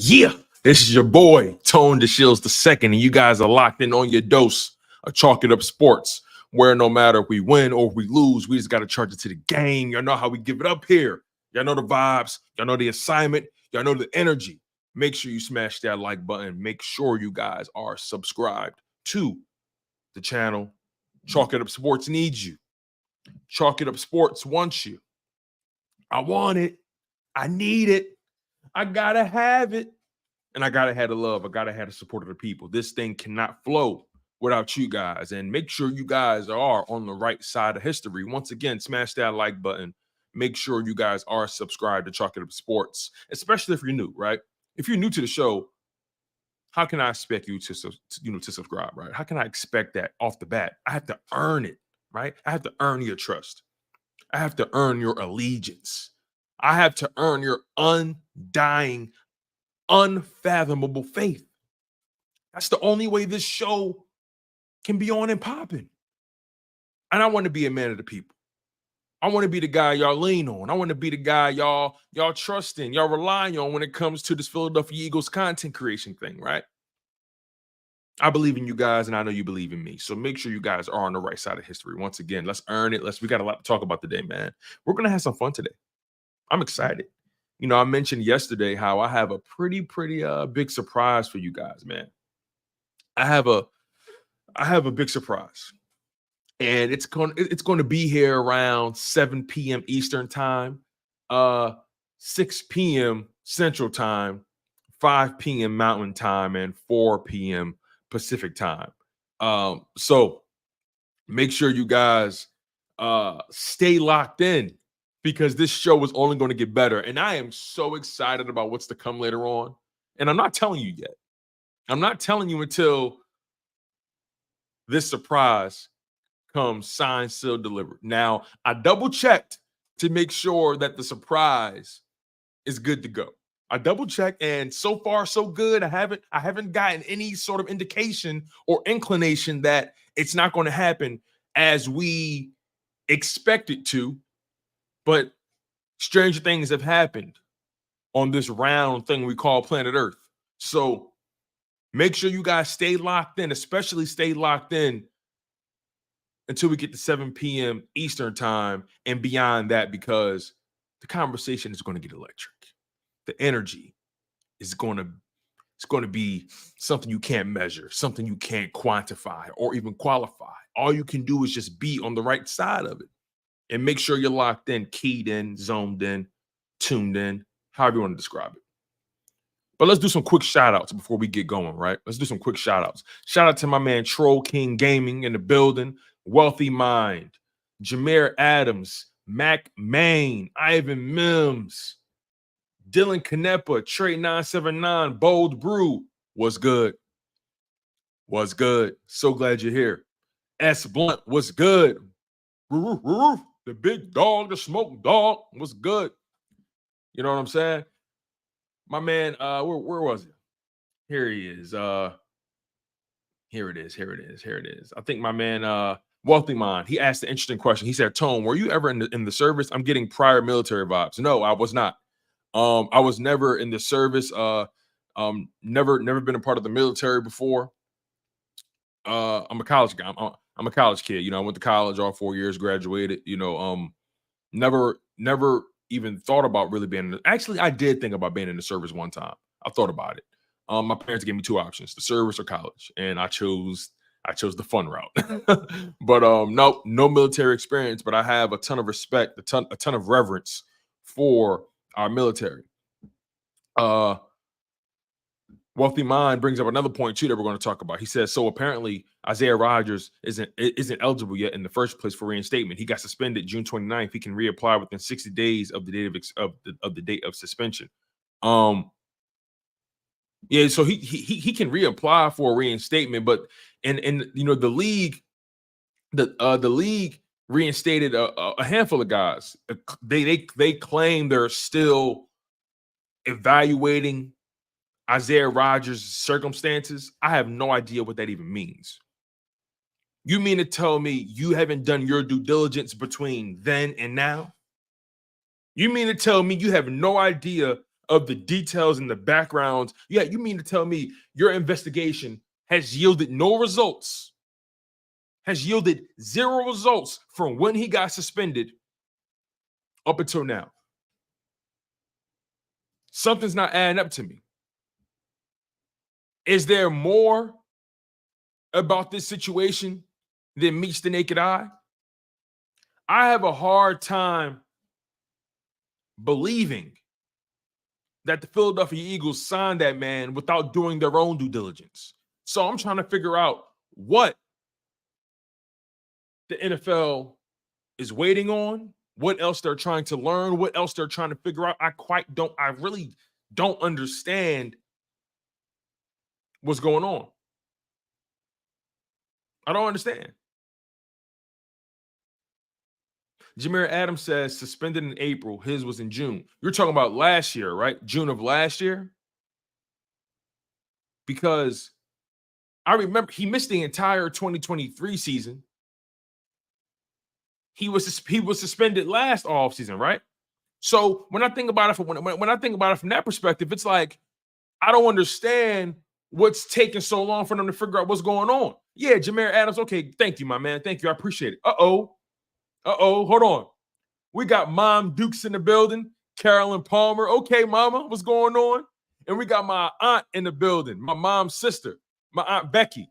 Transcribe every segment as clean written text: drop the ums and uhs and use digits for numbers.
Yeah, this is your boy, Tone DeShields II, and you guys are locked in on your dose of Chalk It Up Sports, where no matter if we win or if we lose, we just got to charge it to the game. Y'all know how we give it up here. Y'all know the vibes. Y'all know the assignment. Y'all know the energy. Make sure you smash that like button. Make sure you guys are subscribed to the channel. Chalk It Up Sports needs you. Chalk It Up Sports wants you. I want it. I need it. I gotta have it. And I gotta have the love. I gotta have the support of the people. This thing cannot flow without you guys. And make sure you guys are on the right side of history. Once again, smash that like button. Make sure you guys are subscribed to Chalk It Up Sports, especially if you're new, right? If you're new to the show, how can I expect you to subscribe, right? How can I expect that off the bat? I have to earn it, right? I have to earn your trust. I have to earn your allegiance. I have to earn your undying, unfathomable faith. That's the only way this show can be on and popping. And I want to be a man of the people. I want to be the guy y'all lean on. I want to be the guy y'all trust in, y'all rely on when it comes to this Philadelphia Eagles content creation thing, right? I believe in you guys, and I know you believe in me. So make sure you guys are on the right side of history. Once again, let's earn it. We got a lot to talk about today, man. We're going to have some fun today. I'm excited. You know, I mentioned yesterday how I have a pretty big surprise for you guys, man. I have a big surprise. And it's going to be here around 7 p.m. Eastern time, 6 p.m. Central time, 5 p.m. Mountain time, and 4 p.m. Pacific time. So make sure you guys stay locked in, because this show is only going to get better. And I am so excited about what's to come later on. And I'm not telling you yet. I'm not telling you until this surprise comes signed, sealed, delivered. Now, I double checked to make sure that the surprise is good to go. I double checked, and so far so good. I haven't gotten any sort of indication or inclination that it's not going to happen as we expect it to. But stranger things have happened on this round thing we call planet Earth. So make sure you guys stay locked in, especially stay locked in until we get to 7 p.m. Eastern time and beyond that, because the conversation is going to get electric. The energy is going to be something you can't measure, something you can't quantify or even qualify. All you can do is just be on the right side of it. And make sure you're locked in, keyed in, zoned in, tuned in, however you want to describe it. But let's do some quick shout outs before we get going, right? Let's do some quick shout outs. Shout out to my man Troll King Gaming in the building, Wealthy Mind, Jameer Adams, Mac Main, Ivan Mims, Dylan Canepa, Trey 979, Bold Brew. What's good? What's good? So glad you're here. S Blunt, what's good? The big dog, the smoke dog, what's good? You know what I'm saying? My man, where was it? Here he is. Here it is. I think my man, Wealthy Mind, he asked an interesting question. He said, Tone, were you ever in the service? I'm getting prior military vibes. No, I was not. I was never in the service. Never been a part of the military before. I'm a college guy. I'm a college kid. You know, I went to college all 4 years, graduated. You know, never even thought about really being. Actually, I did think about being in the service one time. I thought about it. My parents gave me two options: the service or college, and I chose the fun route. But no military experience. But I have a ton of respect, a ton of reverence for our military. Wealthy Mind brings up another point too that we're going to talk about. He says, so apparently Isaiah Rodgers isn't eligible yet in the first place for reinstatement. He got suspended June 29th. He can reapply within 60 days of the date of suspension. Yeah, so he can reapply for a reinstatement, but and you know the league reinstated a handful of guys. They claim they're still evaluating Isaiah Rodgers' circumstances. I have no idea what that even means. You mean to tell me you haven't done your due diligence between then and now? You mean to tell me you have no idea of the details and the backgrounds. Yeah, you mean to tell me your investigation has yielded no results, has yielded 0 results from when he got suspended up until now? Something's not adding up to me. Is there more about this situation than meets the naked eye? I have a hard time believing that the Philadelphia Eagles signed that man without doing their own due diligence. So I'm trying to figure out what the NFL is waiting on, what else they're trying to learn, what else they're trying to figure out. I really don't understand what's going on. I don't understand. Jameer Adams says suspended in April. His was in June. You're talking about last year, right? June of last year? Because I remember he missed the entire 2023 season. He was suspended last offseason, right? So when I think about it when I think about it from that perspective, it's like I don't understand what's taking so long for them to figure out what's going on. Yeah, Jameer Adams. Okay, thank you, my man. Thank you. I appreciate it. Uh-oh. Hold on. We got Mom Dukes in the building. Carolyn Palmer. Okay, mama, what's going on? And we got my aunt in the building, my mom's sister, my Aunt Becky.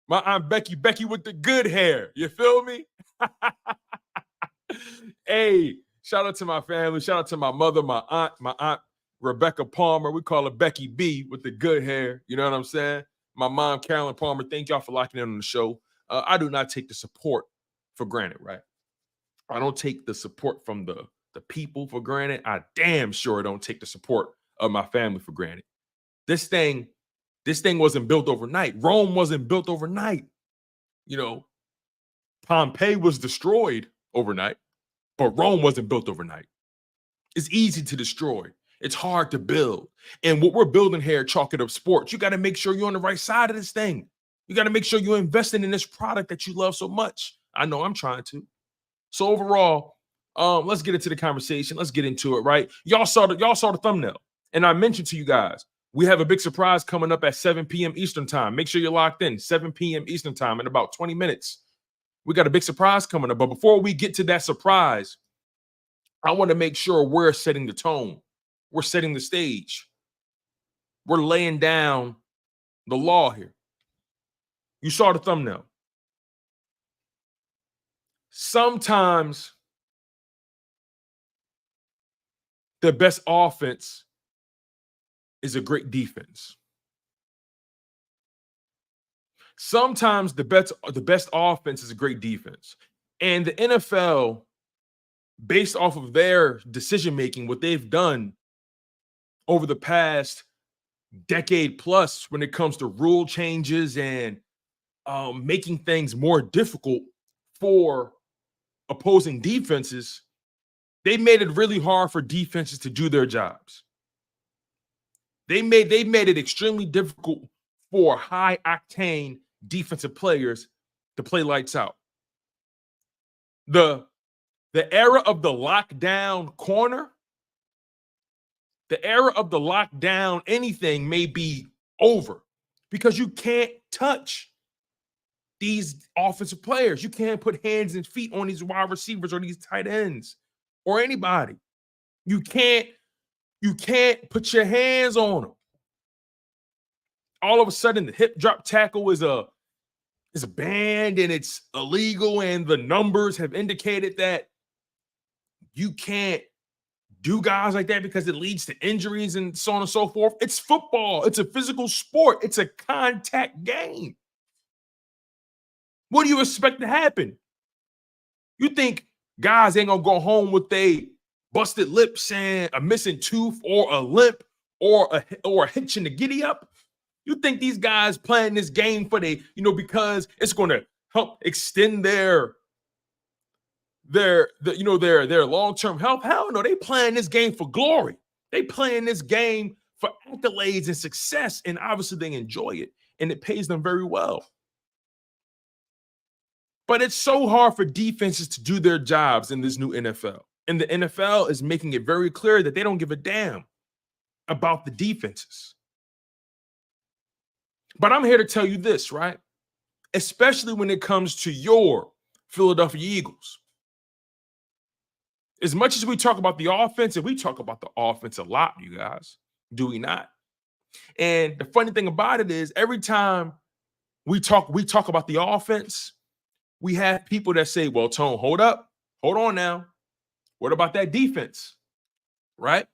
My Aunt Becky with the good hair. You feel me? Hey, shout out to my family. Shout out to my mother, my aunt Rebecca Palmer. We call her Becky B with the good hair. You know what I'm saying? My mom, Carolyn Palmer. Thank y'all for locking in on the show. I do not take the support for granted, right? I don't take the support from the people for granted. I damn sure don't take the support of my family for granted. This thing wasn't built overnight. Rome wasn't built overnight. You know, Pompeii was destroyed overnight, but Rome wasn't built overnight. It's easy to destroy. It's hard to build. And what we're building here, Chalk It Up Sports, you got to make sure you're on the right side of this thing. You got to make sure you're investing in this product that you love so much. I know I'm trying to. So overall, let's get into the conversation. Let's get into it, right? Y'all saw the thumbnail. And I mentioned to you guys, we have a big surprise coming up at 7 p.m. Eastern time. Make sure you're locked in, 7 p.m. Eastern time in about 20 minutes. We got a big surprise coming up. But before we get to that surprise, I want to make sure we're setting the tone. We're setting the stage. We're laying down the law here. You saw the thumbnail. Sometimes the best offense is a great defense. Sometimes the best offense is a great defense. And the NFL, based off of their decision-making, what they've done over the past decade plus when it comes to rule changes and making things more difficult for opposing defenses, they made it really hard for defenses to do their jobs. They made it extremely difficult for high-octane defensive players to play lights out. The era of the lockdown corner, the era of the lockdown anything may be over because you can't touch these offensive players. You can't put hands and feet on these wide receivers or these tight ends or anybody. You can't put your hands on them. All of a sudden, the hip drop tackle is a banned and it's illegal, and the numbers have indicated that you can't do guys like that because it leads to injuries and so on and so forth. It's football. It's a physical sport. It's a contact game. What do you expect to happen? You think guys ain't gonna go home with a busted lips and a missing tooth or a limp or a hitch in the giddy up? You think these guys playing this game for because it's going to help extend their long-term health? Hell no, they playing this game for glory. They playing this game for accolades and success, and obviously they enjoy it, and it pays them very well. But it's so hard for defenses to do their jobs in this new NFL. And the NFL is making it very clear that they don't give a damn. about the defenses. But I'm here to tell you this, right? Especially when it comes to your Philadelphia Eagles. As much as we talk about the offense, and we talk about the offense a lot, you guys, do we not? And the funny thing about it is every time we talk about the offense, we have people that say, well, Tone, hold up. Hold on now. What about that defense? Right?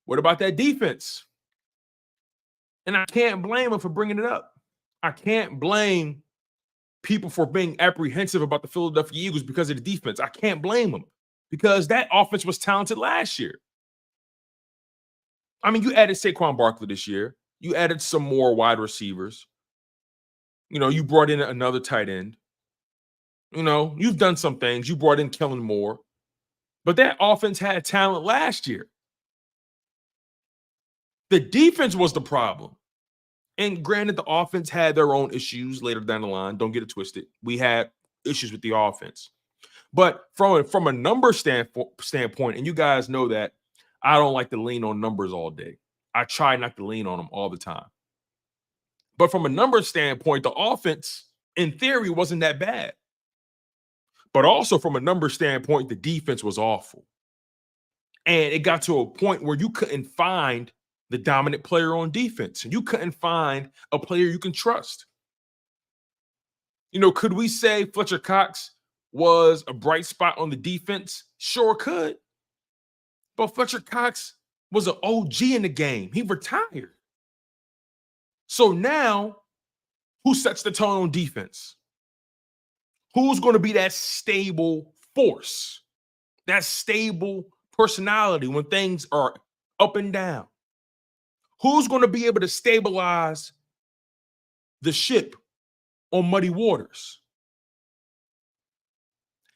What about that defense? And I can't blame them for bringing it up. I can't blame people for being apprehensive about the Philadelphia Eagles because of the defense. I can't blame them because that offense was talented last year. I mean, you added Saquon Barkley this year. You added some more wide receivers. You know, you brought in another tight end. You know, you've done some things. You brought in Kellen Moore. But that offense had talent last year. The defense was the problem. And granted, the offense had their own issues later down the line. Don't get it twisted. We had issues with the offense. But from a number standpoint, and you guys know that I don't like to lean on numbers all day. I try not to lean on them all the time. But from a number standpoint, the offense, in theory, wasn't that bad. But also from a number standpoint, the defense was awful. And it got to a point where you couldn't find the dominant player on defense. And you couldn't find a player you can trust. You know, could we say Fletcher Cox was a bright spot on the defense? Sure could. But Fletcher Cox was an OG in the game. He retired. So now, who sets the tone on defense? Who's going to be that stable force, that stable personality when things are up and down? Who's going to be able to stabilize the ship on muddy waters?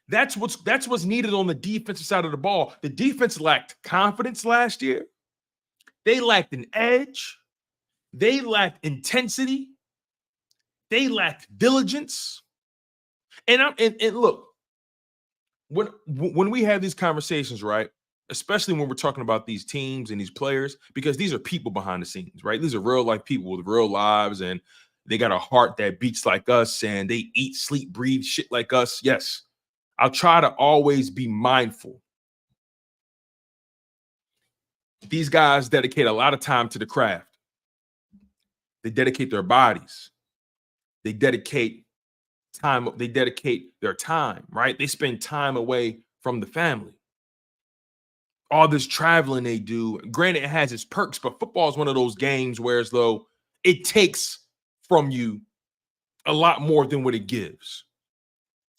That's what's needed on the defensive side of the ball. The defense lacked confidence last year. They lacked an edge. They lacked intensity. They lacked diligence. And look, when we have these conversations, right, especially when we're talking about these teams and these players, because these are people behind the scenes, right? These are real life people with real lives, and they got a heart that beats like us, and they eat, sleep, breathe shit like us. Yes, I'll try to always be mindful. These guys dedicate a lot of time to the craft. They dedicate their bodies. They dedicate time. They dedicate their time, right? They spend time away from the family. All this traveling they do, granted, it has its perks, but football is one of those games where as though it takes from you a lot more than what it gives.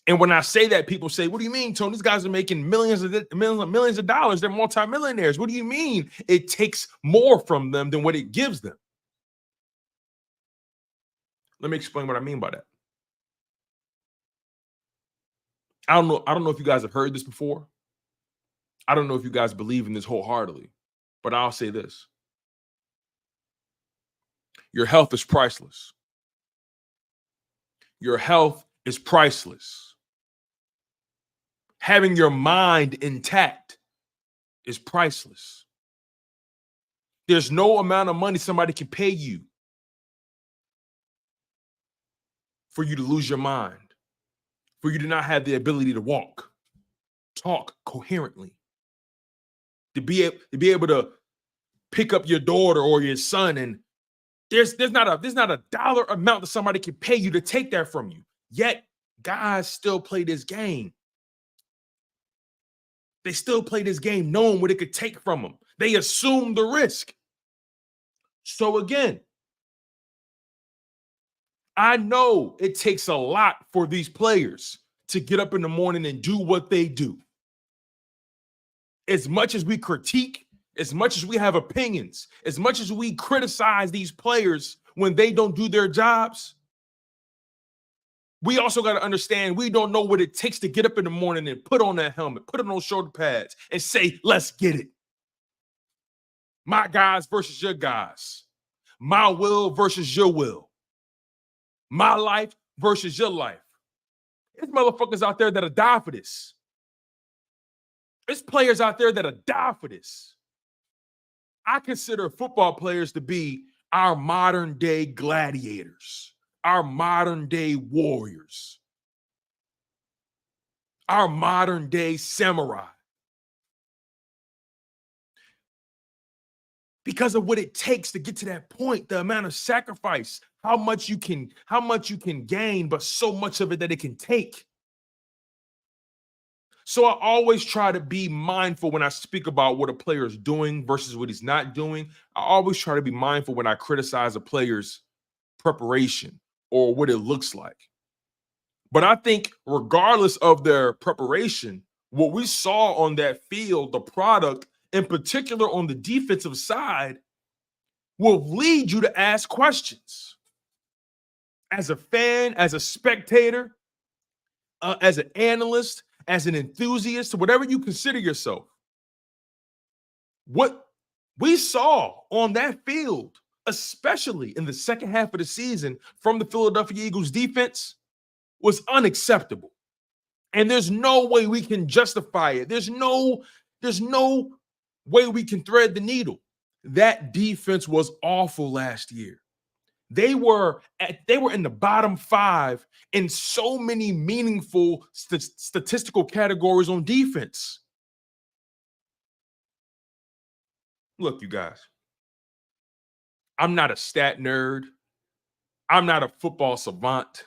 And when I say that, people say, what do you mean, Tony? These guys are making millions of dollars. They're multimillionaires. What do you mean it takes more from them than what it gives them? Let me explain what I mean by that. I don't know if you guys have heard this before. I don't know if you guys believe in this wholeheartedly, but I'll say this. Your health is priceless. Your health is priceless. Having your mind intact is priceless. There's no amount of money somebody can pay you for you to lose your mind, for you to not have the ability to walk, talk coherently, to be able to pick up your daughter or your son, and there's not a dollar amount that somebody can pay you to take that from you. Yet guys still play this game. They still play this game knowing what it could take from them. They assume the risk. So again, I know it takes a lot for these players to get up in the morning and do what they do. As much as we critique, as much as we have opinions, as much as we criticize these players when they don't do their jobs, we also got to understand we don't know what it takes to get up in the morning and put on that helmet, put on those shoulder pads, and say, let's get it. My guys versus your guys. My will versus your will. My life versus your life. There's motherfuckers out there that'll die for this. There's players out there that'll die for this. I consider football players to be our modern day gladiators, our modern day warriors, our modern day samurai. Because of what it takes to get to that point, the amount of sacrifice, how much you can gain, but so much of it that it can take. So I always try to be mindful when I speak about what a player is doing versus what he's not doing. I always try to be mindful when I criticize a player's preparation or what it looks like. But I think regardless of their preparation, what we saw on that field, the product, in particular on the defensive side, will lead you to ask questions. As a fan, as a spectator, as an analyst, as an enthusiast, whatever you consider yourself, what we saw on that field, especially in the second half of the season from the Philadelphia Eagles defense, was unacceptable. And there's no way we can justify it. There's no way we can thread the needle. That defense was awful last year. They were in the bottom 5 in so many meaningful statistical categories on defense. Look, you guys, I'm not a stat nerd. I'm not a football savant.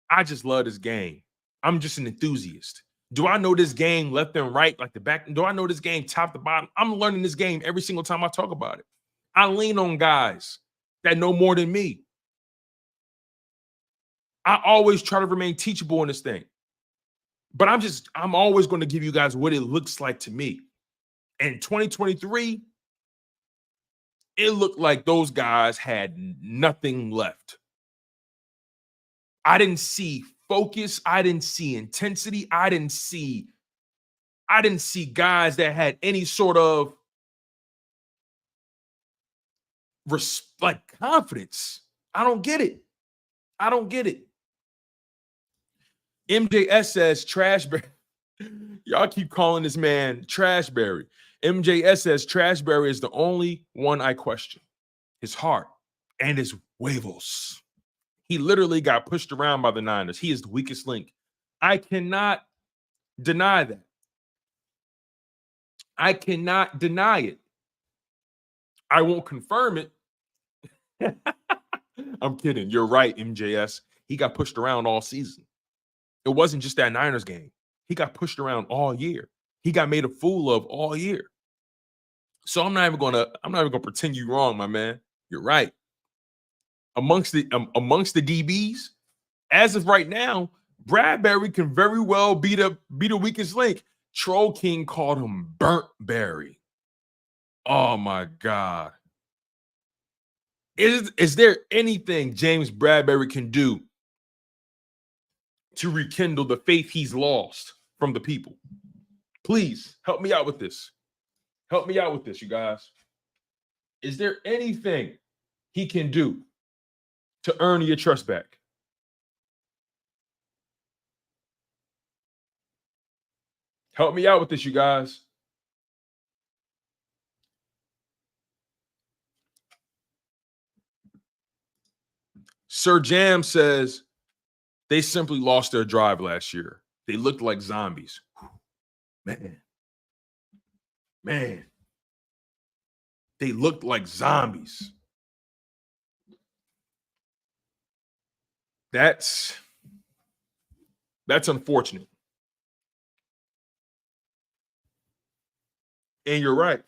I just love this game. I'm just an enthusiast. Do I know this game left and right, like the back? Do I know this game top to bottom? I'm learning this game every single time I talk about it. I lean on guys that know more than me. I always try to remain teachable in this thing. But I'm always going to give you guys what it looks like to me. In 2023, it looked like those guys had nothing left. I didn't see focus. I didn't see intensity. I didn't see guys that had any sort of confidence. I don't get it. MJS says Trashberry. Y'all keep calling this man Trashberry. MJS says Trashberry is the only one I question. His heart and his huevos. He literally got pushed around by the Niners. He is the weakest link. I cannot deny that. I cannot deny it. I won't confirm it. I'm kidding. You're right, MJS. He got pushed around all season. It wasn't just that Niners game. He got pushed around all year. He got made a fool of all year. So I'm not even gonna pretend you wrong, my man. You're right. Amongst the DBs, as of right now, Bradbury can very well be the weakest link. Troll King called him Burnt Berry. Oh my God. Is there anything James Bradbury can do to rekindle the faith he's lost from the people? Please help me out with this. Help me out with this, you guys. Is there anything he can do to earn your trust back? Help me out with this, you guys. Sir Jam says they simply lost their drive last year. They looked like zombies. Man. They looked like zombies. That's unfortunate. And you're right.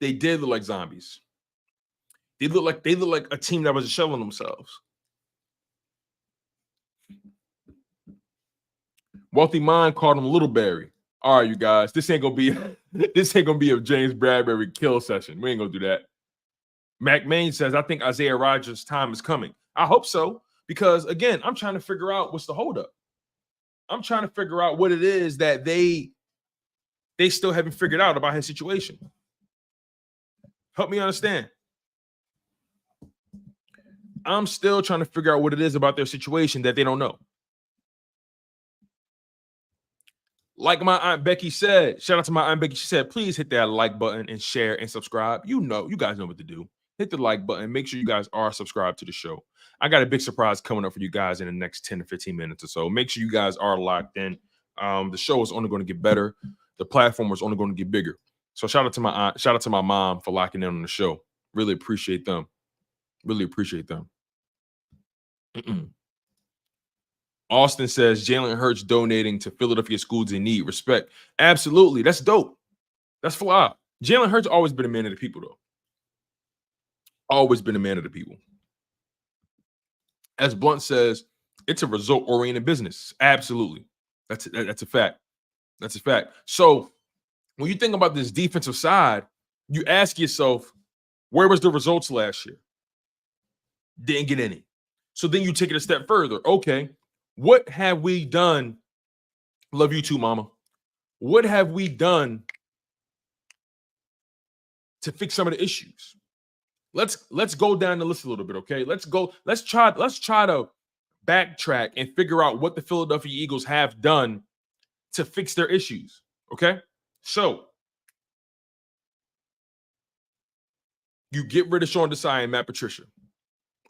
They did look like zombies. They look like a team that was shelling themselves. Wealthy Mind called him Little Barry. All right, you guys, this ain't gonna be a James Bradbury kill session. We ain't gonna do that. Mac Main says, I think Isaiah Rodgers' time is coming. I hope so, because again, I'm trying to figure out what's the holdup. I'm trying to figure out what it is that they still haven't figured out about his situation. Help me understand. I'm still trying to figure out what it is about their situation that they don't know. Like my Aunt Becky said, shout out to my Aunt Becky. She said, please hit that like button and share and subscribe. You guys know what to do. Hit the like button. Make sure you guys are subscribed to the show. I got a big surprise coming up for you guys in the next 10 to 15 minutes or so. Make sure you guys are locked in. The show is only going to get better. The platform is only going to get bigger. So shout out to my aunt, shout out to my mom for locking in on the show. Really appreciate them. Really appreciate them. Austin says Jalen Hurts donating to Philadelphia schools in need. Respect. Absolutely. That's dope. That's fly. Jalen Hurts always been a man of the people, though. Always been a man of the people. As Blunt says, it's a result-oriented business. Absolutely. That's a fact. That's a fact. So when you think about this defensive side, you ask yourself, where was the results last year? Didn't get any. So then you take it a step further. Okay, what have we done? Love you too, mama. What have we done to fix some of the issues? Let's go down the list a little bit, okay? Let's try to backtrack and figure out what the Philadelphia Eagles have done to fix their issues, okay? So you get rid of Sean Desai and Matt Patricia.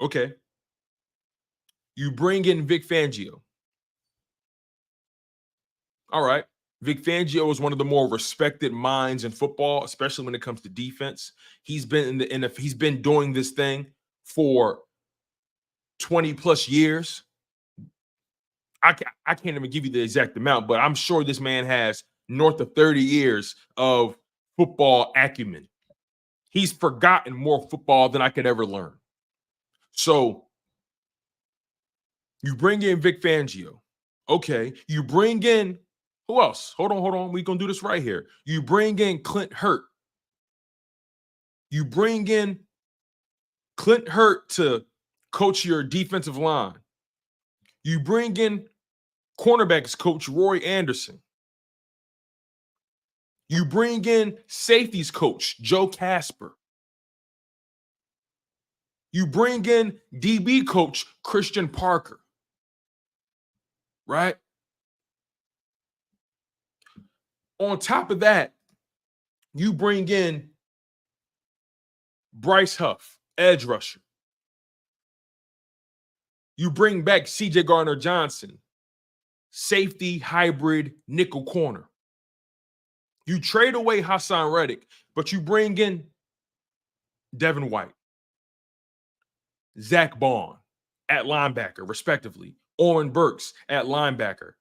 Okay. You bring in Vic Fangio. All right. Vic Fangio is one of the more respected minds in football, especially when it comes to defense. He's been he's been doing this thing for 20 plus years. I can't even give you the exact amount, but I'm sure this man has north of 30 years of football acumen. He's forgotten more football than I could ever learn. So you bring in Vic Fangio. Okay. You bring in who else? Hold on. We're going to do this right here. You bring in Clint Hurt. You bring in Clint Hurt to coach your defensive line. You bring in cornerbacks coach Roy Anderson. You bring in safeties coach Joe Casper. You bring in DB coach Christian Parker. Right? On top of that, you bring in Bryce Huff, edge rusher. You bring back CJ Gardner Johnson, safety hybrid nickel corner. You trade away Hassan Reddick, but you bring in Devin White, Zach Bond at linebacker, respectively. Owen Burks at linebacker.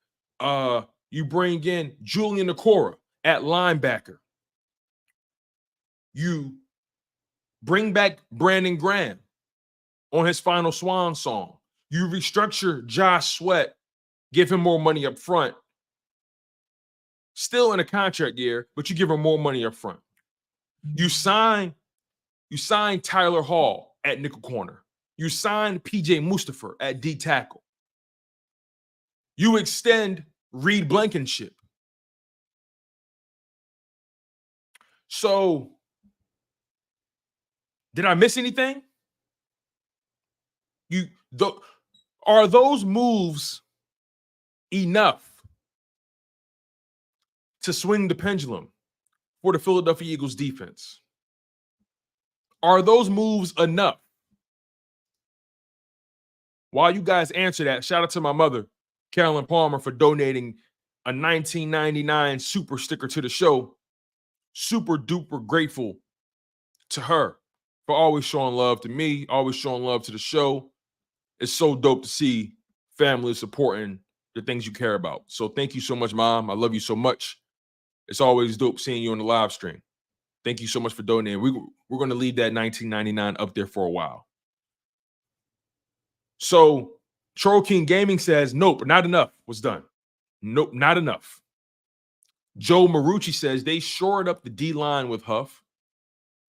You bring in Julian Okora at linebacker. You bring back Brandon Graham on his final swan song. You restructure Josh Sweat, give him more money up front. Still in a contract year, but you give him more money up front. You sign Tyler Hall at nickel corner. You sign PJ Mustafa at D tackle. You extend Reed Blankenship. So, did I miss anything? Are those moves enough to swing the pendulum for the Philadelphia Eagles defense? Are those moves enough? While you guys answer that, shout out to my mother, Carolyn Palmer, for donating a 1999 super sticker to the show. Super duper grateful to her for always showing love to me, always showing love to the show. It's so dope to see family supporting the things you care about. So thank you so much, Mom. I love you so much. It's always dope seeing you on the live stream. Thank you so much for donating. We're going to leave that 1999 up there for a while. So Troll King Gaming says, nope, not enough was done. Nope, not enough. Joe Marucci says they shored up the D-line with Huff.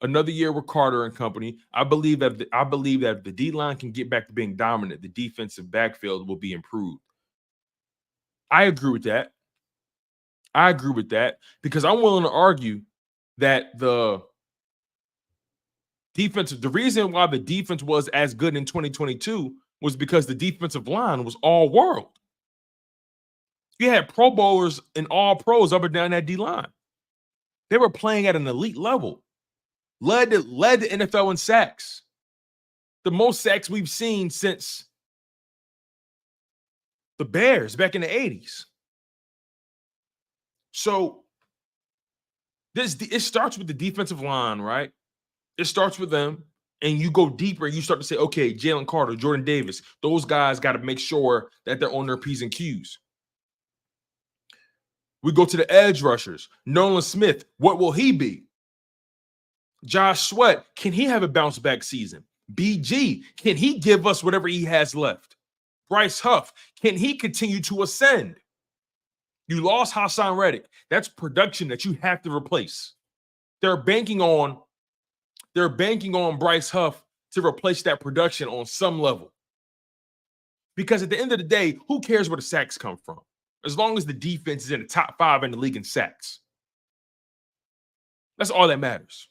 Another year with Carter and company. I believe that if the D-line can get back to being dominant, the defensive backfield will be improved. I agree with that. Because I'm willing to argue that the reason why the defense was as good in 2022 was because the defensive line was all world. You had Pro Bowlers and all pros up and down that D-line. They were playing at an elite level. Led the NFL in sacks. The most sacks we've seen since the Bears back in the 80s. So it starts with the defensive line, right? It starts with them, and you go deeper. You start to say, okay, Jalen Carter, Jordan Davis, those guys got to make sure that they're on their P's and Q's. We go to the edge rushers. Nolan Smith, what will he be? Josh Sweat, can he have a bounce back season? BG, can he give us whatever he has left? Bryce Huff, can he continue to ascend? You lost Hassan Reddick. That's production that you have to replace. They're banking on Bryce Huff to replace that production on some level. Because at the end of the day, who cares where the sacks come from? As long as the defense is in the top 5 in the league in sacks. That's all that matters.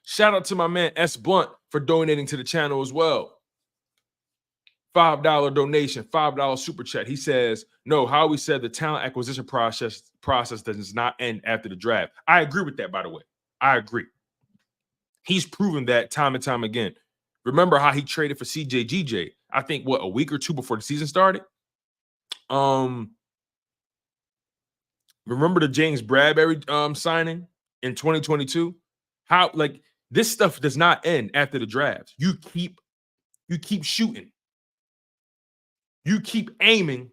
Shout out to my man S. Blunt for donating to the channel as well. $5 donation, $5 super chat. He says, no, Howie said the talent acquisition process does not end after the draft. I agree with that, by the way. I agree. He's proven that time and time again. Remember how he traded for CJ, I think, a week or two before the season started? Remember the James Bradbury signing in 2022? How, this stuff does not end after the draft. You keep shooting. You keep aiming.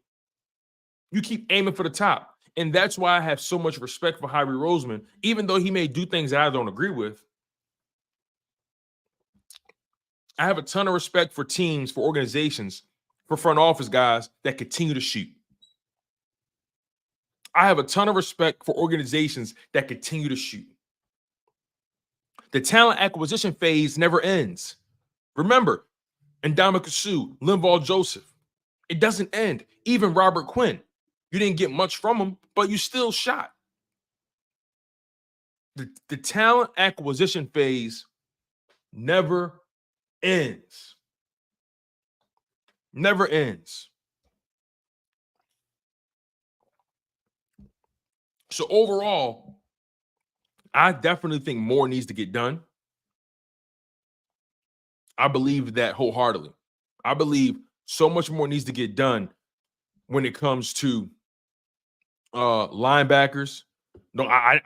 You keep aiming for the top. And that's why I have so much respect for Howie Roseman, even though he may do things that I don't agree with. I have a ton of respect for teams, for organizations, for front office guys that continue to shoot. I have a ton of respect for organizations that continue to shoot. The talent acquisition phase never ends. Remember, Ndamukong Suh, Linval Joseph, it doesn't end. Even Robert Quinn, you didn't get much from him, but you still shot. The talent acquisition phase never ends. Never ends. So overall, I definitely think more needs to get done. I believe that wholeheartedly. I believe so much more needs to get done when it comes to linebackers. No, I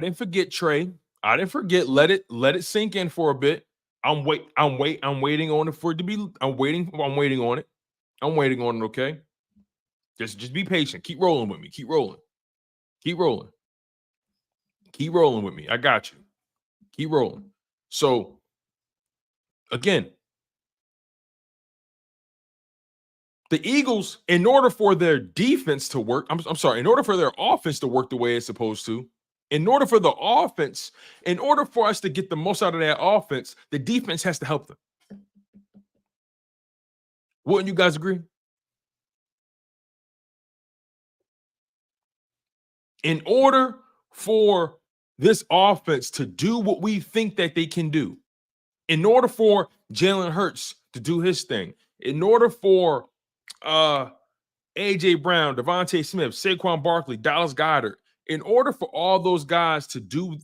didn't forget Trey. I didn't forget. Let it sink in for a bit. I'm waiting on it for it to be. I'm waiting on it. I'm waiting on it. Okay. Just be patient. Keep rolling with me. Keep rolling. Keep rolling. Keep rolling with me. I got you. Keep rolling. So again, the Eagles, in order for their defense to work, I'm sorry, in order for their offense to work the way it's supposed to, in order for us to get the most out of that offense, the defense has to help them. Wouldn't you guys agree? In order for this offense to do what we think that they can do, in order for Jalen Hurts to do his thing, in order for A.J. Brown, Devontae Smith, Saquon Barkley, Dallas Goedert, in order for all those guys to do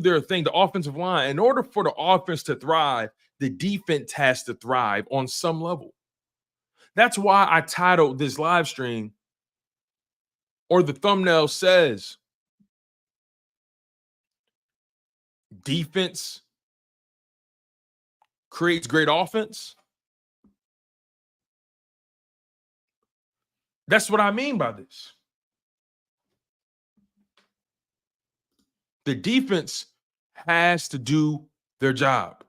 their thing, the offensive line, in order for the offense to thrive, the defense has to thrive on some level. That's why I titled this live stream, or the thumbnail says, defense creates great offense. That's what I mean by this. The defense has to do their job.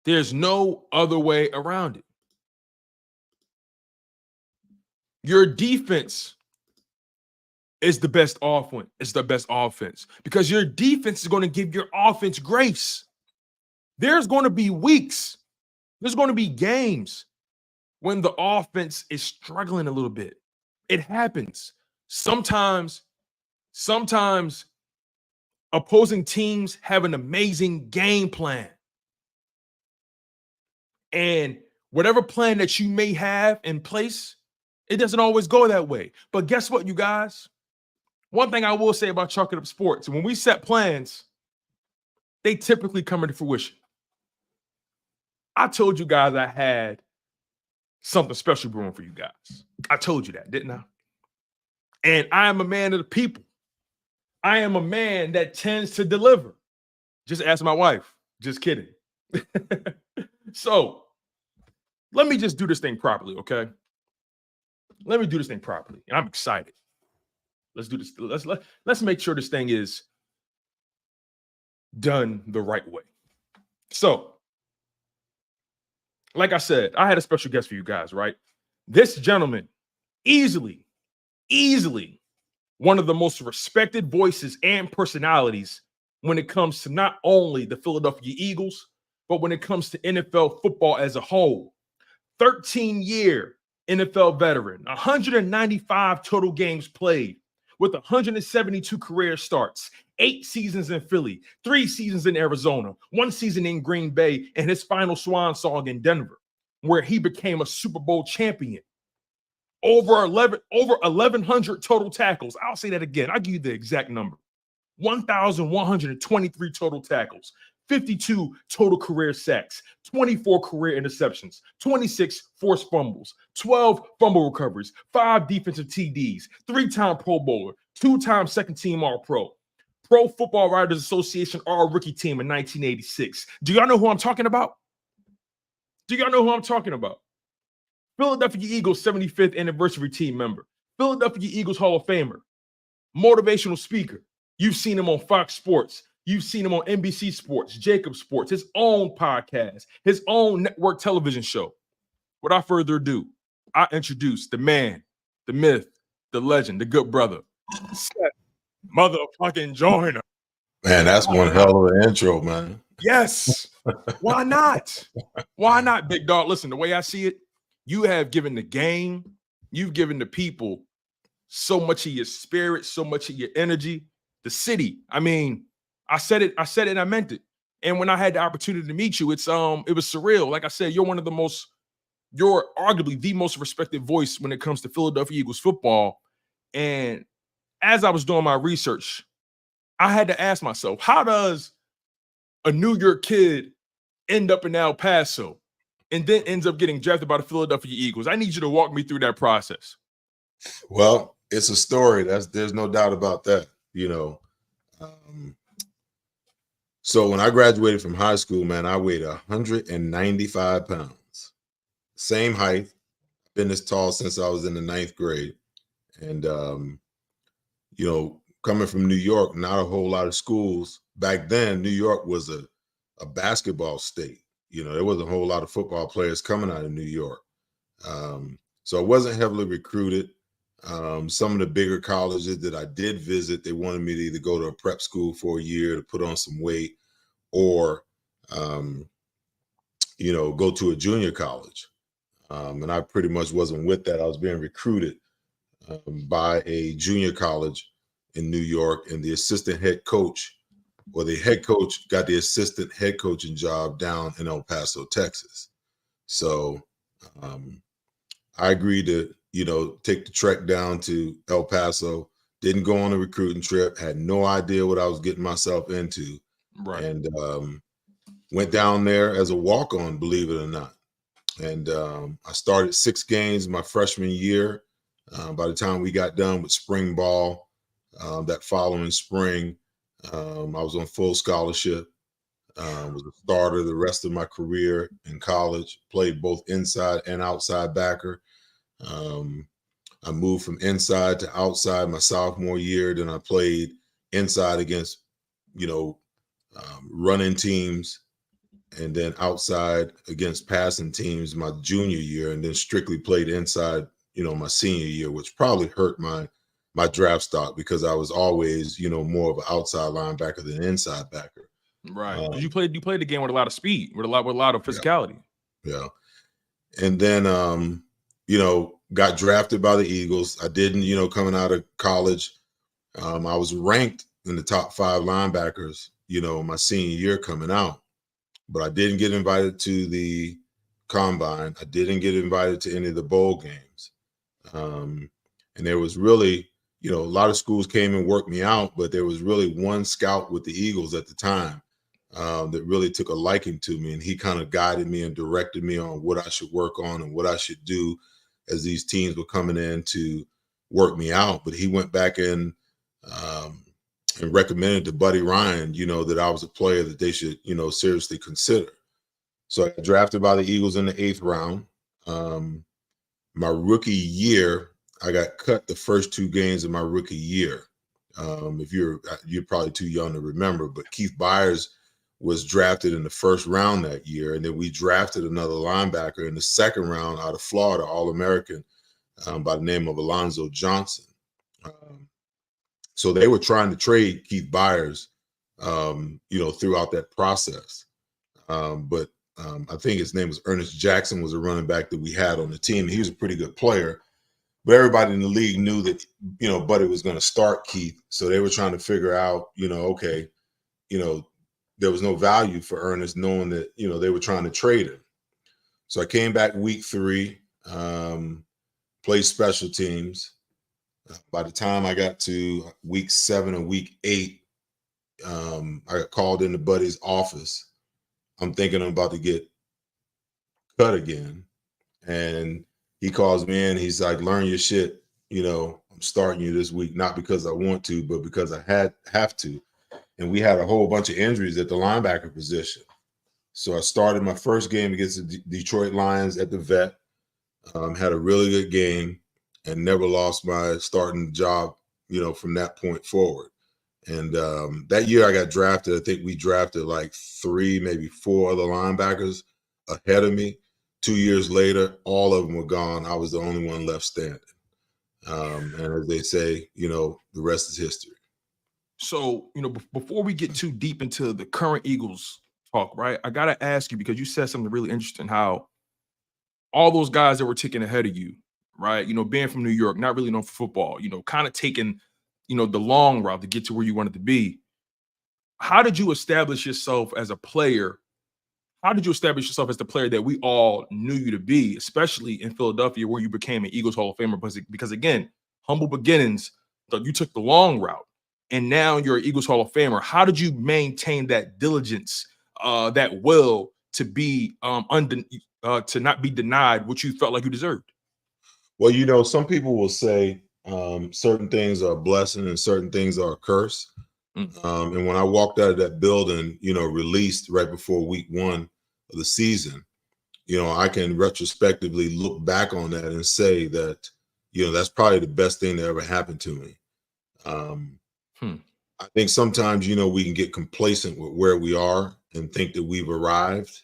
There's no other way around it. Your defense is the best offense. It's the best offense because your defense is going to give your offense grace. There's going to be weeks. There's going to be games when the offense is struggling a little bit. It happens. Sometimes opposing teams have an amazing game plan. And whatever plan that you may have in place, It doesn't always go that way. But guess what, you guys? One thing I will say about Chalk It Up Sports, when we set plans, they typically come into fruition. I told you guys I had something special brewing for you guys. I told you that, didn't I? And I am a man of the people. I am a man that tends to deliver. Just ask my wife. Just kidding. So let me just do this thing properly, okay? Let me do this thing properly. And I'm excited. Let's do this. Let's make sure this thing is done the right way. So, like I said, I had a special guest for you guys, right? This gentleman, easily one of the most respected voices and personalities when it comes to not only the Philadelphia Eagles, but when it comes to NFL football as a whole. 13-year NFL veteran, 195 total games played with 172 career starts, 8 seasons in Philly, 3 seasons in Arizona, 1 season in Green Bay, and his final swan song in Denver, where he became a Super Bowl champion. Over 1,100 total tackles. I'll say that again. I'll give you the exact number. 1,123 total tackles, 52 total career sacks, 24 career interceptions, 26 forced fumbles, 12 fumble recoveries, 5 defensive TDs, 3-time Pro Bowler, 2-time second-team All-Pro, Pro Football Writers Association All-Rookie Team in 1986. Do y'all know who I'm talking about? Philadelphia Eagles 75th anniversary team member, Philadelphia Eagles Hall of Famer, motivational speaker. You've seen him on Fox Sports. You've seen him on NBC Sports, Jacob Sports, his own podcast, his own network television show. Without further ado, I introduce the man, the myth, the legend, the good brother, Seth motherfucking Joiner. Man, that's one hell of an intro, man. Yes. Why not? Why not, big dog? Listen, the way I see it, you have given the game, you've given the people so much of your spirit, so much of your energy. The city. I mean, I said it, and I meant it. And when I had the opportunity to meet you, it was surreal. Like I said, you're arguably the most respected voice when it comes to Philadelphia Eagles football. And as I was doing my research, I had to ask myself, how does a New York kid end up in El Paso and then ends up getting drafted by the Philadelphia Eagles? I need you to walk me through that process. Well, it's a story. There's no doubt about that. So when I graduated from high school, man, I weighed 195 pounds. Same height. Been this tall since I was in the 9th grade. And, coming from New York, not a whole lot of schools. Back then, New York was a basketball state. There wasn't a whole lot of football players coming out of New York. So I wasn't heavily recruited. Some of the bigger colleges that I did visit, they wanted me to either go to a prep school for a year to put on some weight or, go to a junior college. And I pretty much wasn't with that. I was being recruited by a junior college in New York, and the assistant head coach, or the head coach got the assistant head coaching job down in El Paso, Texas. So I agreed to take the trek down to El Paso, didn't go on a recruiting trip, had no idea what I was getting myself into. Right. And went down there as a walk-on, believe it or not. And I started 6 games my freshman year. By the time we got done with spring ball, that following spring, I was on full scholarship. Was a starter the rest of my career in college, played both inside and outside backer. I moved from inside to outside my sophomore year. Then I played inside against, running teams, and then outside against passing teams my junior year, and then strictly played inside, my senior year, which probably hurt my draft stock because I was always, more of an outside linebacker than an inside backer. Right. You played the game with a lot of speed, with a lot of physicality. Yeah. And then got drafted by the Eagles. I didn't, coming out of college. I was ranked in the top 5 linebackers, my senior year coming out, but I didn't get invited to the combine. I didn't get invited to any of the bowl games. And there was really, a lot of schools came and worked me out, but there was really one scout with the Eagles at the time that really took a liking to me. And he kind of guided me and directed me on what I should work on and what I should do as these teams were coming in to work me out. But he went back in and recommended to Buddy Ryan, that I was a player that they should, seriously consider. So I got drafted by the Eagles in the 8th round. My rookie year, I got cut the first 2 games of my rookie year. If you're probably too young to remember, but Keith Byers was drafted in the 1st round that year. And then we drafted another linebacker in the 2nd round out of Florida, All-American, by the name of Alonzo Johnson. So they were trying to trade Keith Byers, throughout that process. But I think his name was Ernest Jackson, was a running back that we had on the team. He was a pretty good player, but everybody in the league knew that, Buddy was going to start Keith. So they were trying to figure out, okay, there was no value for Ernest, knowing that, they were trying to trade him. So I came back week 3, played special teams. By the time I got to week 7 or week 8, I got called into Buddy's office. I'm thinking I'm about to get cut again. And he calls me in. He's like, learn your shit. I'm starting you this week, not because I want to, but because I have to. And we had a whole bunch of injuries at the linebacker position. So I started my first game against the Detroit Lions at the Vet, had a really good game, and never lost my starting job, from that point forward. And that year I got drafted. I think we drafted like 3, maybe 4 other linebackers ahead of me. 2 years later, all of them were gone. I was the only one left standing. And as they say, the rest is history. So, before we get too deep into the current Eagles talk, right, I got to ask you, because you said something really interesting, how all those guys that were taken ahead of you, right, being from New York, not really known for football, kind of taking, the long route to get to where you wanted to be. How did you establish yourself as a player? How did you establish yourself as the player that we all knew you to be, especially in Philadelphia, where you became an Eagles Hall of Famer? Because again, humble beginnings, you took the long route, and now you're an Eagles Hall of Famer. How did you maintain that diligence, that will to be to not be denied what you felt like you deserved? Well, some people will say certain things are a blessing and certain things are a curse. And when I walked out of that building, released right before week 1 of the season, I can retrospectively look back on that and say that, that's probably the best thing that ever happened to me. I think sometimes, we can get complacent with where we are and think that we've arrived.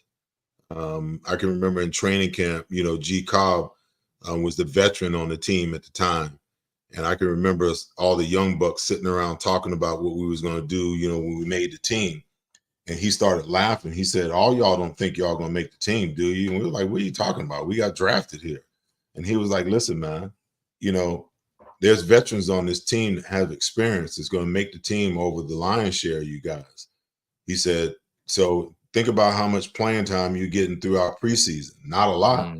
I can remember in training camp, G. Cobb was the veteran on the team at the time. And I can remember all the young bucks sitting around talking about what we was going to do, when we made the team. And he started laughing. He said, all y'all don't think y'all going to make the team, do you? And we were like, what are you talking about? We got drafted here. And he was like, listen, man, there's veterans on this team that have experience that's going to make the team over the lion's share of you guys. He said, so think about how much playing time you're getting throughout preseason. Not a lot,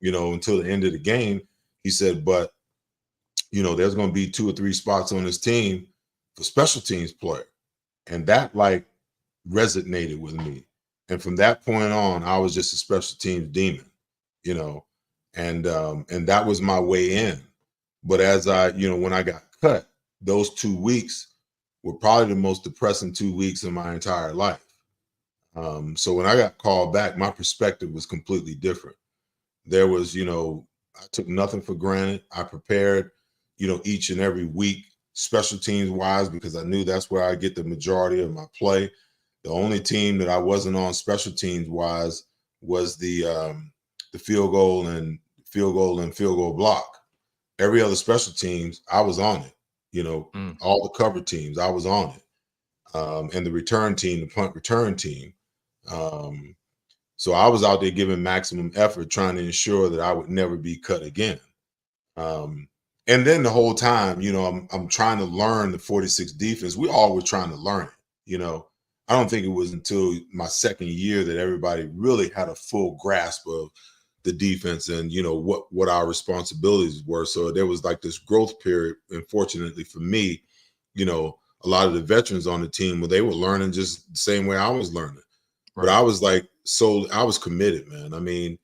until the end of the game. He said, but there's going to be 2 or 3 spots on this team for special teams player. And that resonated with me. And from that point on, I was just a special teams demon, and that was my way in. But as when I got cut, those 2 weeks were probably the most depressing 2 weeks in my entire life. So when I got called back, my perspective was completely different. There was, I took nothing for granted. I prepared, each and every week, special teams wise, because I knew that's where I get the majority of my play. The only team that I wasn't on special teams wise was the field goal and field goal block. Every other special teams, I was on it. All the cover teams, I was on it. And the return team, the punt return team. So I was out there giving maximum effort, trying to ensure that I would never be cut again. And then the whole time, I'm trying to learn the 46 defense. We all were trying to learn it. I don't think it was until my second year that everybody really had a full grasp of the defense and, what our responsibilities were. So there was like this growth period. And fortunately for me, a lot of the veterans on the team, they were learning just the same way I was learning. Right. But I was like, I was committed, man. I mean,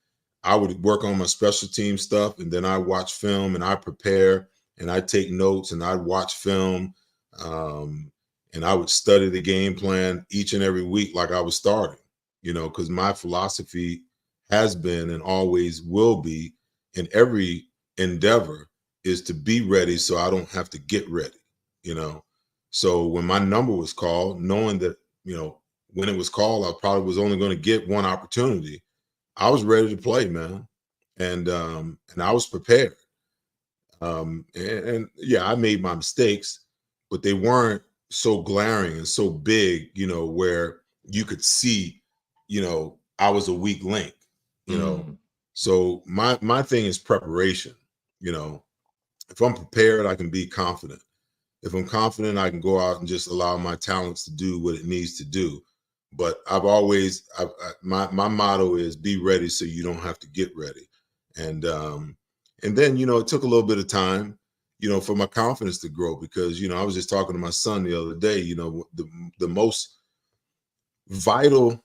I would work on my special team stuff, and then I watch film and I prepare and I take notes and I'd watch film. And I would study the game plan each and every week like I was starting, because my philosophy has been and always will be in every endeavor is to be ready so I don't have to get ready, So when my number was called, knowing that, when it was called, I probably was only going to get one opportunity. I was ready to play, man. And I was prepared. And yeah, I made my mistakes, but they weren't so glaring and so big, where you could see, I was a weak link, So my thing is preparation. If I'm prepared, I can be confident. If I'm confident, I can go out and just allow my talents to do what it needs to do. But my motto is be ready so you don't have to get ready. And then, it took a little bit of time, for my confidence to grow because, I was just talking to my son the other day, the most vital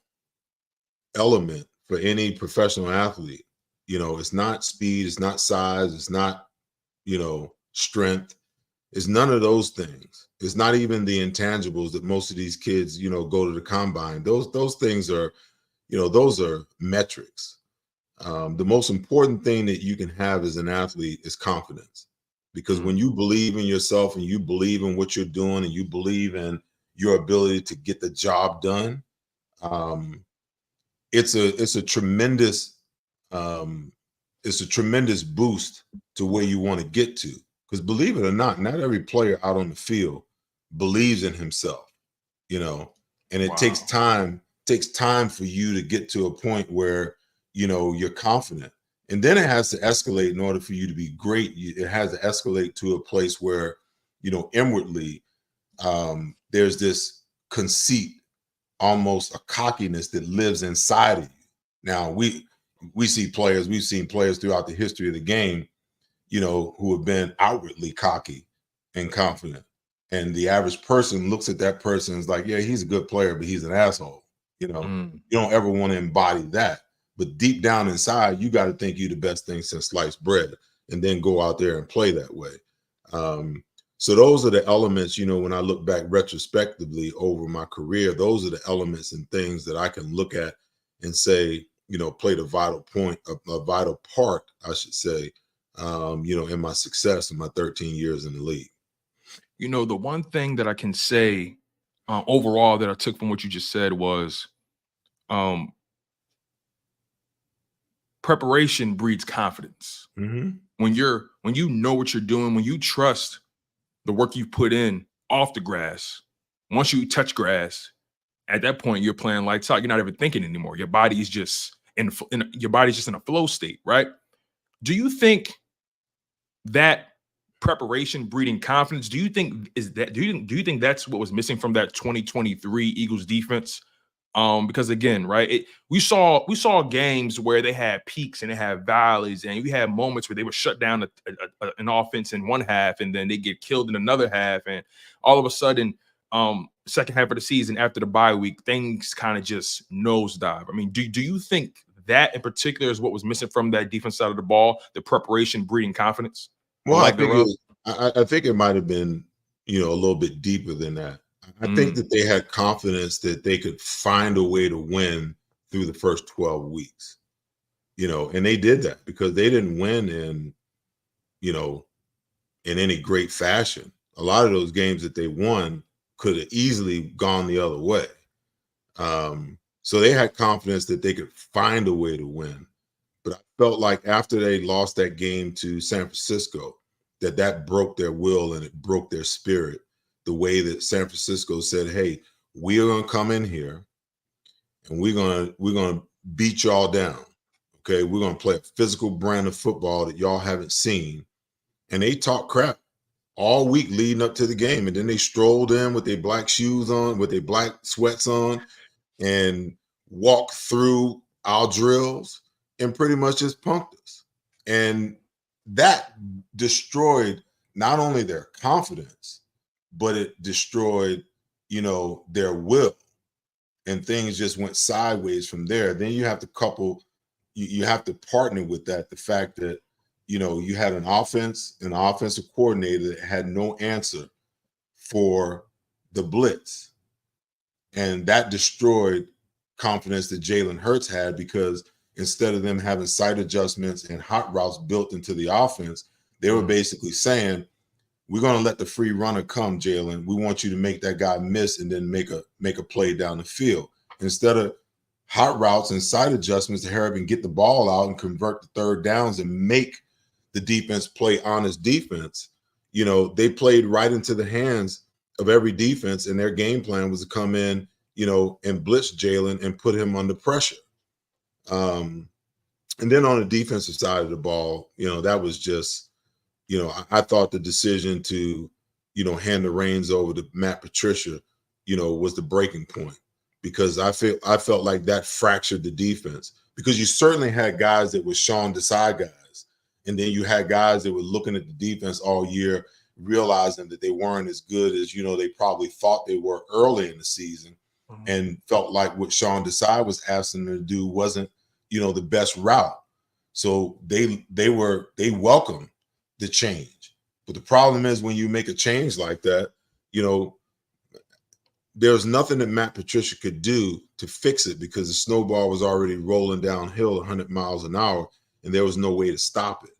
element for any professional athlete, it's not speed, it's not size, it's not, strength. It's none of those things. It's not even the intangibles that most of these kids, go to the combine. Those things are, those are metrics. The most important thing that you can have as an athlete is confidence. Because when you believe in yourself and you believe in what you're doing and you believe in your ability to get the job done, it's a tremendous boost to where you want to get to. Because believe it or not every player out on the field believes in himself, and it takes time for you to get to a point where, you're confident. And then it has to escalate in order for you to be great. It has to escalate to a place where, inwardly, there's this conceit, almost a cockiness that lives inside of you. Now, we've seen players throughout the history of the game, who have been outwardly cocky and confident. And the average person looks at that person and is like, yeah, he's a good player, but he's an asshole. You don't ever want to embody that. But deep down inside, you got to think you're the best thing since sliced bread and then go out there and play that way. So those are the elements, when I look back retrospectively over my career, those are the elements and things that I can look at and say, played a vital part, I should say, in my success in my 13 years in the league. The one thing that I can say overall that I took from what you just said was preparation breeds confidence. Mm-hmm. When you know what you're doing, when you trust the work you put in off the grass, once you touch grass, at that point you're playing lights out. You're not even thinking anymore. Your body is just in a flow state, right? Do you think that preparation breeding confidence? Do you think that's what was missing from that 2023 Eagles defense? Because again, right, we saw games where they had peaks and they had valleys, and we had moments where they would shut down an offense in one half, and then they get killed in another half, and all of a sudden, second half of the season after the bye week, things kind of just nosedive. I mean, do you think that in particular is what was missing from that defense side of the ball, the preparation breeding confidence? Well, I think it might have been, a little bit deeper than that. I think that they had confidence that they could find a way to win through the first 12 weeks, and they did that because they didn't win in any great fashion. A lot of those games that they won could have easily gone the other way. So they had confidence that they could find a way to win. But I felt like after they lost that game to San Francisco, that broke their will and it broke their spirit. The way that San Francisco said, hey, we are going to come in here and we're going to beat y'all down. Okay. We're going to play a physical brand of football that y'all haven't seen. And they talked crap all week leading up to the game. And then they strolled in with their black shoes on, with their black sweats on, and walked through our drills and pretty much just punked us. And that destroyed not only their confidence, but it destroyed, their will. And things just went sideways from there. Then you have to you have to partner with that, the fact that, you had an offensive coordinator that had no answer for the blitz. And that destroyed confidence that Jalen Hurts had, because instead of them having sight adjustments and hot routes built into the offense, they were basically saying, we're going to let the free runner come, Jalen. We want you to make that guy miss and then make a play down the field. Instead of hot routes and sight adjustments to hurry up and get the ball out and convert the third downs and make the defense play honest defense, they played right into the hands of every defense, and their game plan was to come in, and blitz Jalen and put him under pressure. And then on the defensive side of the ball, that was just, I thought the decision to, hand the reins over to Matt Patricia, was the breaking point, because I felt like that fractured the defense, because you certainly had guys that were Sean Desai guys. And then you had guys that were looking at the defense all year, realizing that they weren't as good as, they probably thought they were early in the season, and felt like what Sean Desai was asking them to do wasn't, the best route. So they welcomed the change. But the problem is, when you make a change like that, there's nothing that Matt Patricia could do to fix it, because the snowball was already rolling downhill 100 miles an hour, and there was no way to stop it,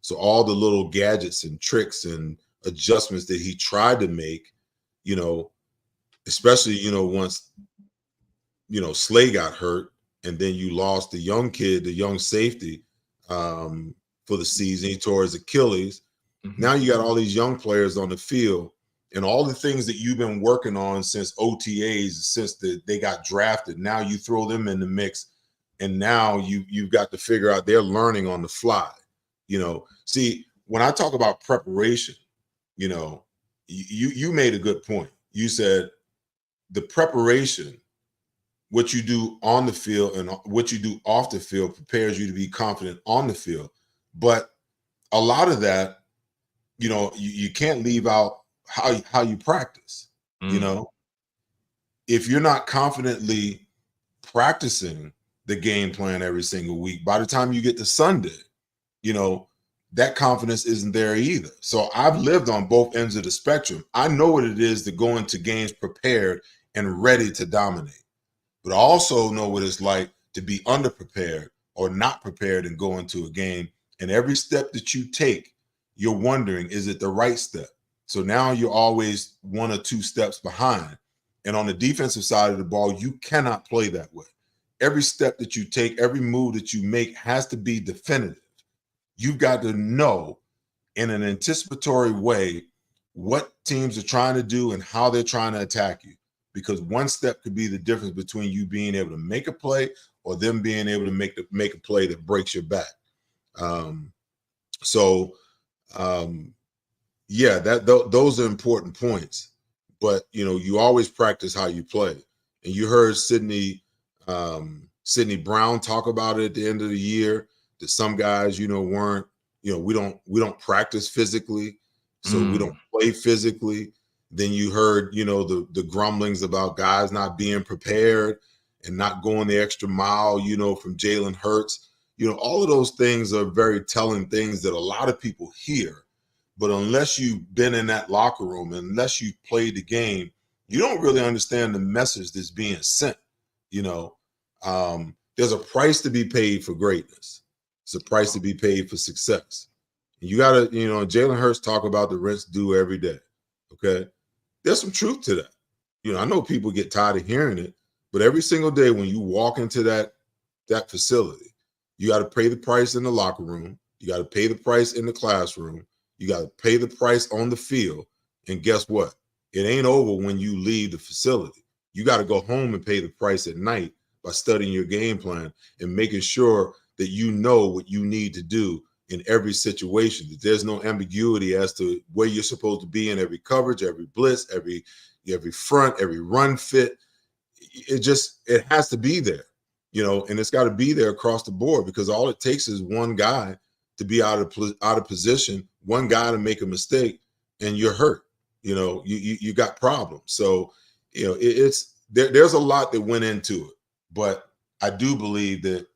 So all the little gadgets and tricks and adjustments that he tried to make, especially, once, Slay got hurt, and then you lost the young kid, the young safety, for the season. He tore his Achilles. Now you got all these young players on the field, and all the things that you've been working on since OTAs, since they got drafted. Now you throw them in the mix, and now you've got to figure out, they're learning on the fly. See, when I talk about preparation, you made a good point. You said the preparation, what you do on the field and what you do off the field, prepares you to be confident on the field. But a lot of that, you can't leave out how you practice. If you're not confidently practicing the game plan every single week, by the time you get to Sunday, that confidence isn't there either. So I've lived on both ends of the spectrum. I know what it is to go into games prepared and ready to dominate. But I also know what it's like to be underprepared or not prepared and go into a game. And every step that you take, you're wondering, is it the right step? So now you're always 1 or 2 steps behind. And on the defensive side of the ball, you cannot play that way. Every step that you take, every move that you make has to be definitive. You've got to know in an anticipatory way what teams are trying to do and how they're trying to attack you. Because one step could be the difference between you being able to make a play or them being able to make a play that breaks your back. Those are important points. But you always practice how you play. And you heard Sidney Brown talk about it at the end of the year, that some guys, weren't, we don't practice physically, so we don't play physically. Then you heard, the grumblings about guys not being prepared and not going the extra mile, from Jalen Hurts. All of those things are very telling things that a lot of people hear. But unless you've been in that locker room, unless you've played the game, you don't really understand the message that's being sent. There's a price to be paid for greatness. It's a price to be paid for success. And you got to, Jalen Hurts talk about the rent's due every day. Okay. There's some truth to that. I know people get tired of hearing it, but every single day when you walk into that facility, you got to pay the price in the locker room. You got to pay the price in the classroom. You got to pay the price on the field. And guess what? It ain't over when you leave the facility. You got to go home and pay the price at night by studying your game plan and making sure that you know what you need to do in every situation, that there's no ambiguity as to where you're supposed to be in every coverage, every blitz, every front, every run fit. It has to be there. and it's got to be there across the board, because all it takes is one guy to be out of position, one guy to make a mistake, and you're hurt. You got problems. So, there's a lot that went into it, but I do believe that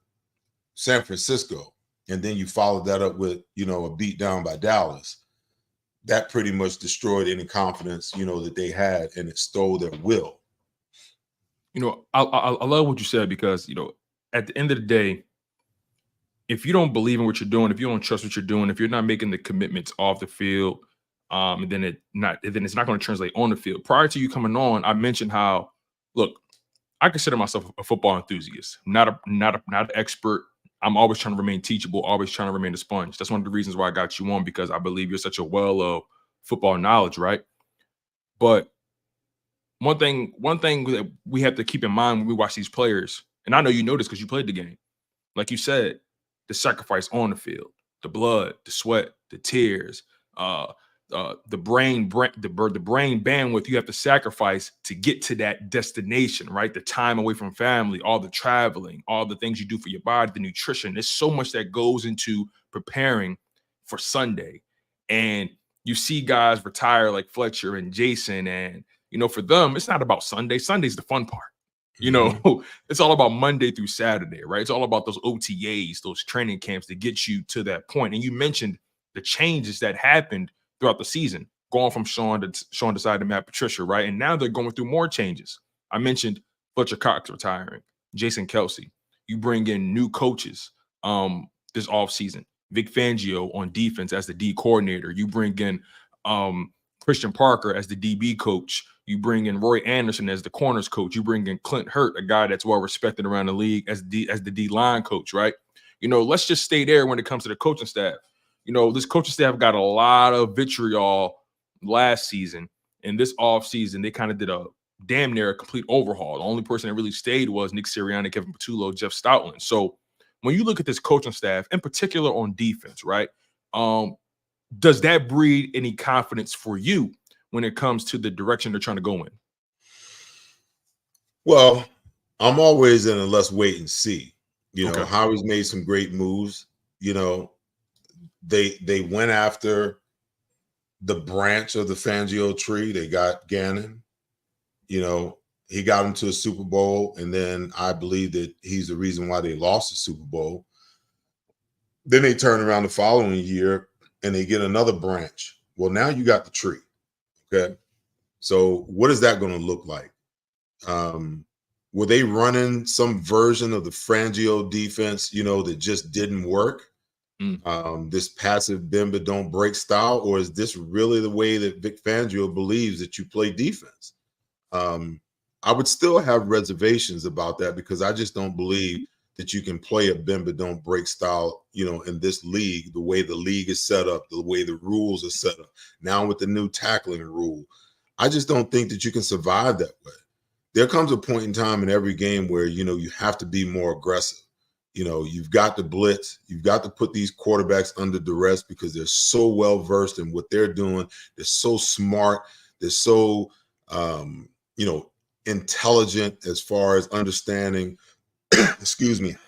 San Francisco, and then you followed that up with, a beat down by Dallas, that pretty much destroyed any confidence, that they had, and it stole their will. I love what you said, because, at the end of the day, if you don't believe in what you're doing, if you don't trust what you're doing, if you're not making the commitments off the field, and then it's not going to translate on the field. Prior to you coming on, I mentioned how, look, I consider myself a football enthusiast, not an expert. I'm always trying to remain teachable, always trying to remain a sponge. That's one of the reasons why I got you on, because I believe you're such a well of football knowledge, right? But one thing that we have to keep in mind when we watch these players, and I know you know this because you played the game, like you said, the sacrifice on the field, the blood, the sweat, the tears, the brain bandwidth you have to sacrifice to get to that destination, right? The time away from family, all the traveling, all the things you do for your body, the nutrition. There's so much that goes into preparing for Sunday. And you see guys retire like Fletcher and Jason, and for them, it's not about Sunday. Sunday's the fun part. It's all about Monday through Saturday, right? It's all about those OTAs, those training camps that get you to that point. And you mentioned the changes that happened throughout the season, going from Sean decided to Matt Patricia, right? And now they're going through more changes. I mentioned Fletcher Cox retiring, Jason Kelsey. You bring in new coaches this offseason. Vic Fangio on defense as the D coordinator. You bring in Christian Parker as the DB coach. You bring in Roy Anderson as the corners coach. You bring in Clint Hurt, a guy that's well respected around the league, as the D line coach, right? Let's just stay there when it comes to the coaching staff. This coaching staff got a lot of vitriol last season, and this offseason they kind of did a damn near a complete overhaul. The only person that really stayed was Nick Sirianni, Kevin Patullo, Jeff Stoutland. So when you look at this coaching staff, in particular on defense, right, does that breed any confidence for you when it comes to the direction they're trying to go in? Well, I'm always in a let's wait and see. Okay. Howie's made some great moves. They went after the branch of the Fangio tree. They got Gannon. He got him to a Super Bowl, and then I believe that he's the reason why they lost the Super Bowl. Then they turn around the following year and they get another branch. Well, now you got the tree. Okay. So what is that going to look like? Were they running some version of the Fangio defense, that just didn't work? This passive bend but don't break style, or is this really the way that Vic Fangio believes that you play defense? I would still have reservations about that, because I just don't believe that you can play a bend but don't break style, in this league, the way the league is set up, the way the rules are set up now with the new tackling rule. I just don't think that you can survive that way. There comes a point in time in every game where, you have to be more aggressive. You've got to blitz. You've got to put these quarterbacks under duress, because they're so well versed in what they're doing. They're so smart. They're so, intelligent as far as understanding,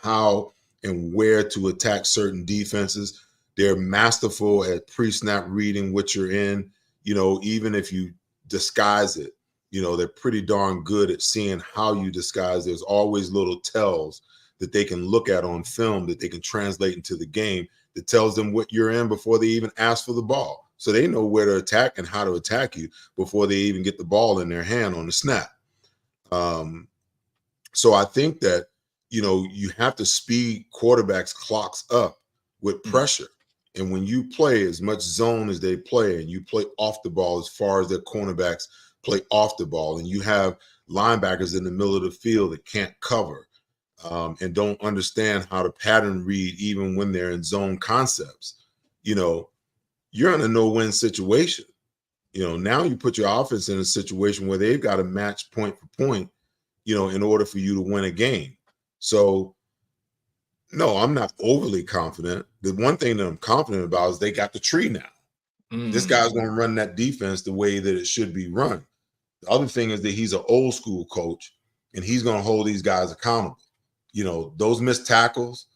how and where to attack certain defenses. They're masterful at pre-snap reading what you're in. Even if you disguise it, they're pretty darn good at seeing how you disguise. There's always little tells that they can look at on film that they can translate into the game that tells them what you're in before they even ask for the ball. So they know where to attack and how to attack you before they even get the ball in their hand on the snap. So I think that, you have to speed quarterbacks' clocks up with pressure. And when you play as much zone as they play, and you play off the ball as far as their cornerbacks play off the ball, and you have linebackers in the middle of the field that can't cover, and don't understand how to pattern read even when they're in zone concepts, you're in a no-win situation. Now you put your offense in a situation where they've got to match point for point, in order for you to win a game. So, no, I'm not overly confident. The one thing that I'm confident about is they got the tree now. This guy's going to run that defense the way that it should be run. The other thing is that he's an old school coach, and he's going to hold these guys accountable. those missed tackles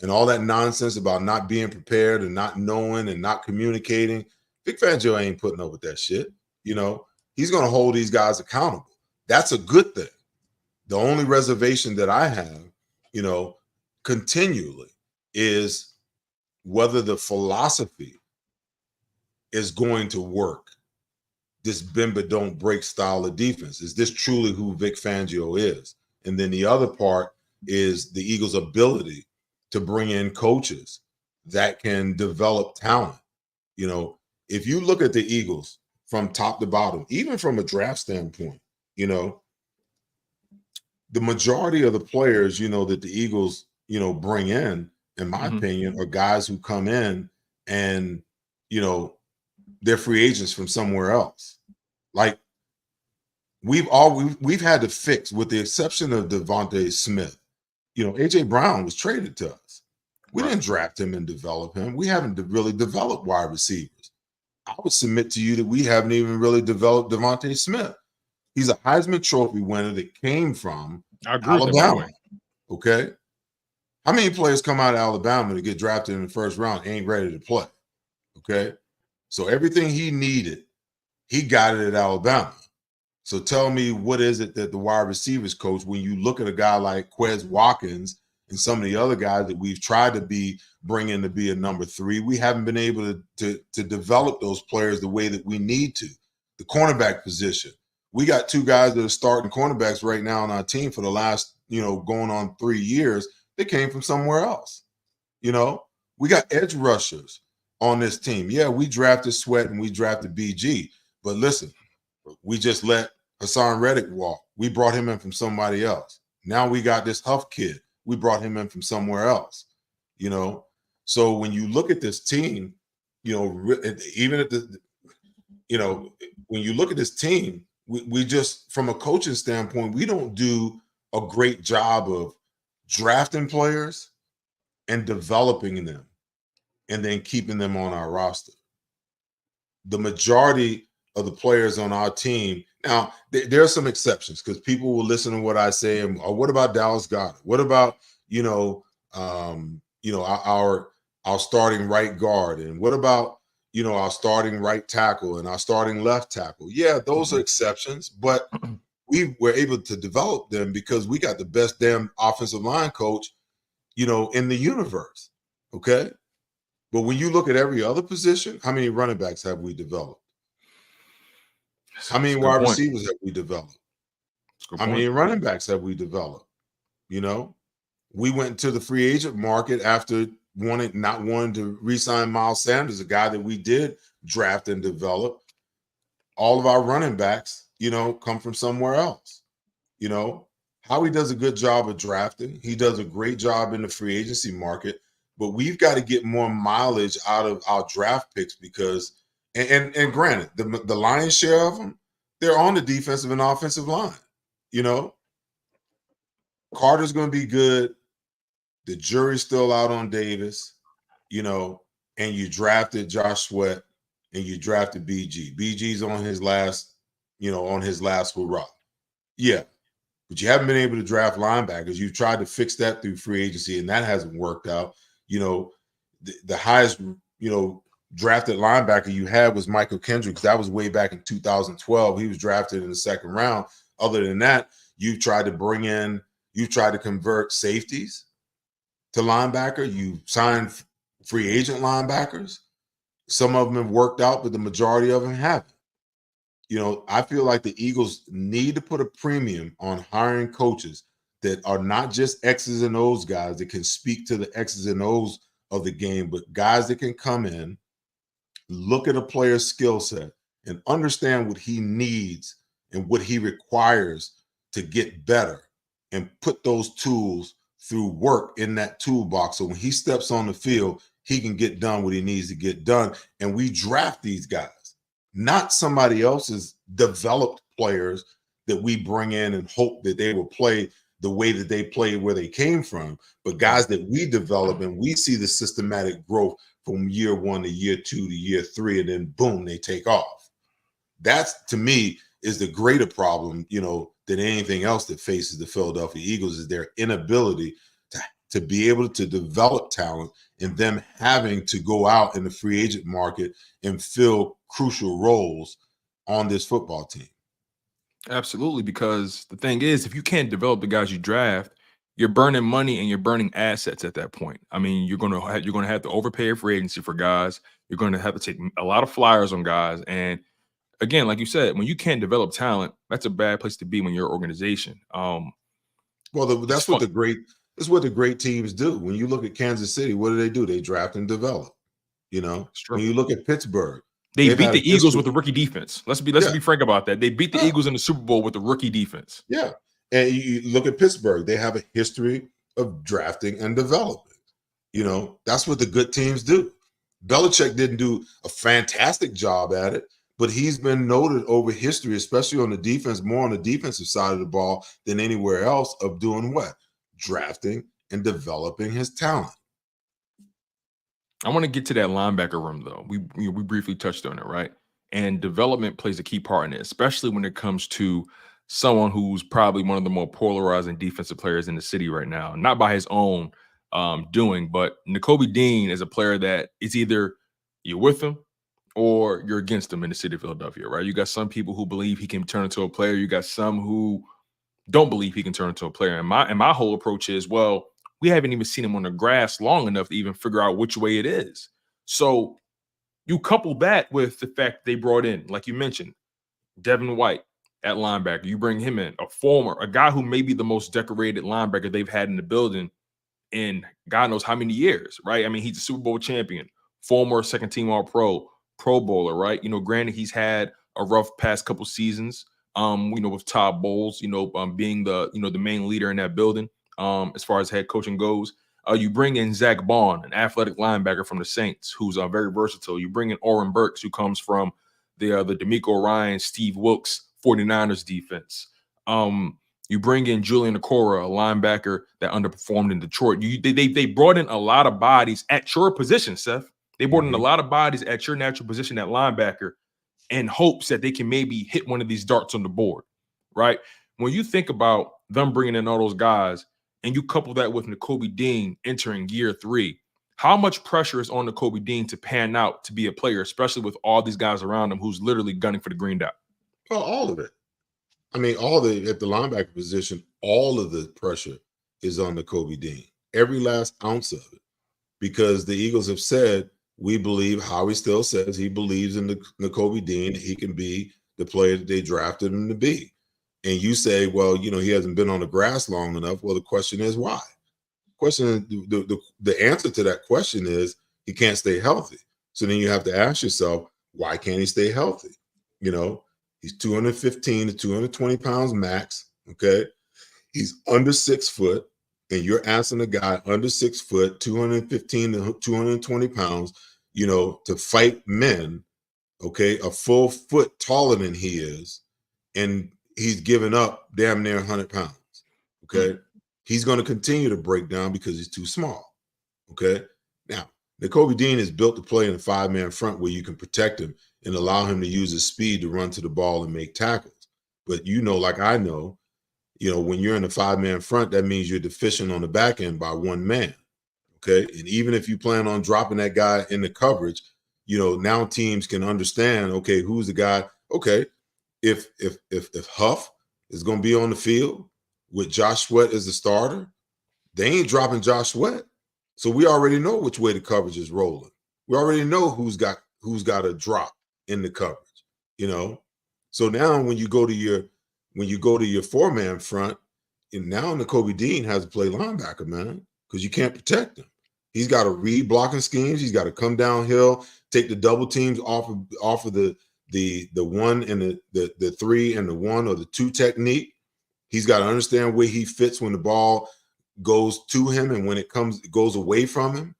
and all that nonsense about not being prepared and not knowing and not communicating. Vic Fangio ain't putting up with that shit. He's going to hold these guys accountable. That's a good thing. The only reservation that I have, continually is whether the philosophy is going to work. This bend but don't break style of defense. Is this truly who Vic Fangio is? And then the other part is the Eagles' ability to bring in coaches that can develop talent. If you look at the Eagles from top to bottom, even from a draft standpoint, the majority of the players, that the Eagles, bring in my opinion, are guys who come in and, they're free agents from somewhere else. Like we've had to fix, with the exception of Devontae Smith, AJ Brown was traded to us. We didn't draft him and develop him. We haven't really developed wide receivers. I would submit to you that we haven't even really developed Devontae Smith. He's a Heisman Trophy winner that came from Alabama. Okay. How many players come out of Alabama to get drafted in the first round ain't ready to play? Okay. So everything he needed, he got it at Alabama. So tell me, what is it that the wide receivers coach, when you look at a guy like Quez Watkins and some of the other guys that we've tried to bring in to be a number 3, we haven't been able to develop those players the way that we need to. The cornerback position, we got 2 guys that are starting cornerbacks right now on our team for the last, going on 3 years. They came from somewhere else. We got edge rushers on this team. Yeah, we drafted Sweat and we drafted BG, but listen, we just let Hassan Reddick walk. We brought him in from somebody else. Now we got this Huff kid. We brought him in from somewhere else. So when you look at this team, even at the, when you look at this team, we just, from a coaching standpoint, we don't do a great job of drafting players and developing them and then keeping them on our roster. The majority of the players on our team, now there are some exceptions, because people will listen to what I say and, what about Dallas Goedert? What about, our starting right guard? And what about, our starting right tackle and our starting left tackle? Yeah, those are exceptions, but we were able to develop them because we got the best damn offensive line coach, in the universe. Okay. But when you look at every other position, how many running backs have we developed? How many wide receivers have we developed? How many running backs have we developed? We went to the free agent market after not wanting to re-sign Miles Sanders, a guy that we did draft and develop. All of our running backs, come from somewhere else. Howie does a good job of drafting. He does a great job in the free agency market, but we've got to get more mileage out of our draft picks because, and granted, the lion's share of them, they're on the defensive and offensive line. Carter's going to be good. The jury's still out on Davis, and you drafted Josh Sweat and you drafted BG. BG's on his last hurrah. Yeah. But you haven't been able to draft linebackers. You've tried to fix that through free agency, and that hasn't worked out. The highest, drafted linebacker you had was Michael Kendricks. That was way back in 2012. He was drafted in the second round. Other than that, you've tried to convert safeties to linebacker. You signed free agent linebackers. Some of them have worked out, but the majority of them haven't. I feel like the Eagles need to put a premium on hiring coaches that are not just X's and O's guys that can speak to the X's and O's of the game, but guys that can come in, look at a player's skill set and understand what he needs and what he requires to get better, and put those tools through work in that toolbox. So when he steps on the field, he can get done what he needs to get done. And we draft these guys, not somebody else's developed players that we bring in and hope that they will play the way that they played where they came from, but guys that we develop and we see the systematic growth from year 1 to year 2 to year 3, and then boom, they take off. That's, to me, is the greater problem, than anything else that faces the Philadelphia Eagles, is their inability to be able to develop talent and them having to go out in the free agent market and fill crucial roles on this football team. Absolutely, because the thing is, if you can't develop the guys you draft, you're burning money and you're burning assets at that point. I mean, you're gonna have to overpay for agency for guys. You're going to have to take a lot of flyers on guys. And again, like you said, when you can't develop talent, that's a bad place to be when you're an organization. That's what the great teams do. When you look at Kansas City, what do? They draft and develop. When you look at Pittsburgh, they beat the Eagles with the rookie defense. Let's be frank about that. They beat the Eagles in the Super Bowl with the rookie defense. Yeah. And you look at Pittsburgh, they have a history of drafting and developing. That's what the good teams do. Belichick didn't do a fantastic job at it, but he's been noted over history, especially on the defense, more on the defensive side of the ball than anywhere else, of doing what? Drafting and developing his talent. I want to get to that linebacker room, though. We briefly touched on it, right? And development plays a key part in it, especially when it comes to someone who's probably one of the more polarizing defensive players in the city right now. Not by his own doing, but Nakobe Dean is a player that is either you're with him or you're against him in the city of Philadelphia, right? You got some people who believe he can turn into a player. You got some who don't believe he can turn into a player. And my whole approach is, well, we haven't even seen him on the grass long enough to even figure out which way it is. So you couple that with the fact they brought in, like you mentioned, Devin White at linebacker. You bring him in, a guy who may be the most decorated linebacker they've had in the building in God knows how many years, right? I mean, he's a Super Bowl champion, former second team All-Pro, Pro Bowler, right? Granted, he's had a rough past couple seasons, with Todd Bowles, being the main leader in that building, as far as head coaching goes. You bring in Zach Bond, an athletic linebacker from the Saints, who's very versatile. You bring in Oren Burks, who comes from the DeMeco Ryans, Steve Wilkes 49ers defense. You bring in Julian Okora, a linebacker that underperformed in Detroit. They brought in a lot of bodies at your position, Seth. They brought in a lot of bodies at your natural position at linebacker in hopes that they can maybe hit one of these darts on the board, right? When you think about them bringing in all those guys and you couple that with Nakobe Dean entering year 3, how much pressure is on Nakobe Dean to pan out to be a player, especially with all these guys around him who's literally gunning for the green dot? Well, all of it. I mean, at the linebacker position, all of the pressure is on Nakobe Dean, every last ounce of it, because the Eagles have said, we believe, Howie still says he believes in Nakobe Dean, he can be the player that they drafted him to be. And you say, well, he hasn't been on the grass long enough. Well, the question is why? The answer to that question is he can't stay healthy. So then you have to ask yourself, why can't he stay healthy? He's 215 to 220 pounds max. Okay. He's under 6 foot, and you're asking a guy under 6 foot, 215 to 220 pounds, to fight men, okay, a full foot taller than he is, and he's giving up damn near 100 pounds. Okay. He's going to continue to break down because he's too small. Okay. Now, Nakobe Dean is built to play in a 5-man front where you can protect him and allow him to use his speed to run to the ball and make tackles. But like I know, when you're in a 5-man front, that means you're deficient on the back end by one man. Okay. And even if you plan on dropping that guy in the coverage, now teams can understand, okay, who's the guy? Okay. If Huff is going to be on the field with Josh Sweat as the starter, they ain't dropping Josh Sweat. So we already know which way the coverage is rolling. We already know who's got a drop in the coverage, So now when you go to your 4-man front, and now Nakobe Dean has to play linebacker, man, because you can't protect him. He's got to read blocking schemes. He's got to come downhill, take the double teams off of the 1 and the 3 and the 1 or the 2 technique. He's got to understand where he fits when the ball goes to him and when it goes away from him.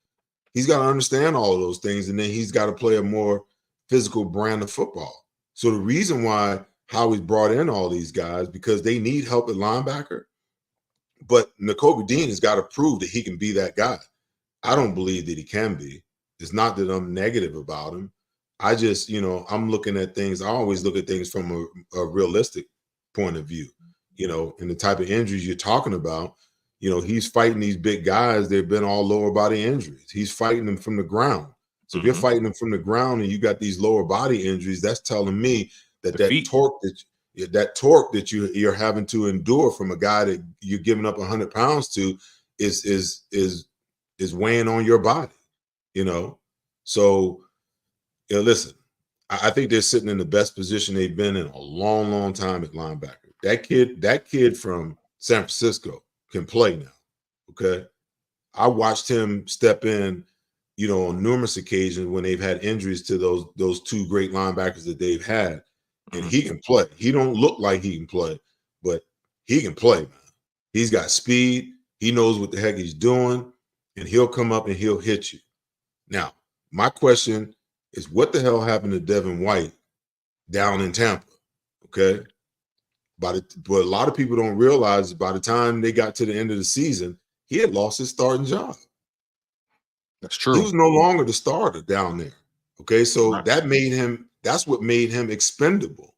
He's got to understand all of those things, and then he's got to play a more physical brand of football. So the reason why Howie's brought in all these guys, because they need help at linebacker, but Nakobe Dean has got to prove that he can be that guy. I don't believe that he can be. It's not that I'm negative about him. I just, I'm looking at things. I always look at things from a realistic point of view, and the type of injuries you're talking about. He's fighting these big guys. They've been all lower body injuries. He's fighting them from the ground. So if you're fighting them from the ground and you got these lower body injuries, that's telling me that torque that you're having to endure from a guy that you're giving up 100 pounds to is weighing on your body. So listen, I think they're sitting in the best position they've been in a long, long time at linebacker. That kid from San Francisco can play now. Okay. I watched him step in, on numerous occasions when they've had injuries to those two great linebackers that they've had. And he can play. He don't look like he can play, but he can play, man. He's got speed. He knows what the heck he's doing, and he'll come up and he'll hit you. Now, my question is, what the hell happened to Devin White down in Tampa? Okay. But a lot of people don't realize by the time they got to the end of the season, he had lost his starting job. That's true. He was no longer the starter down there. Okay. So that's what made him expendable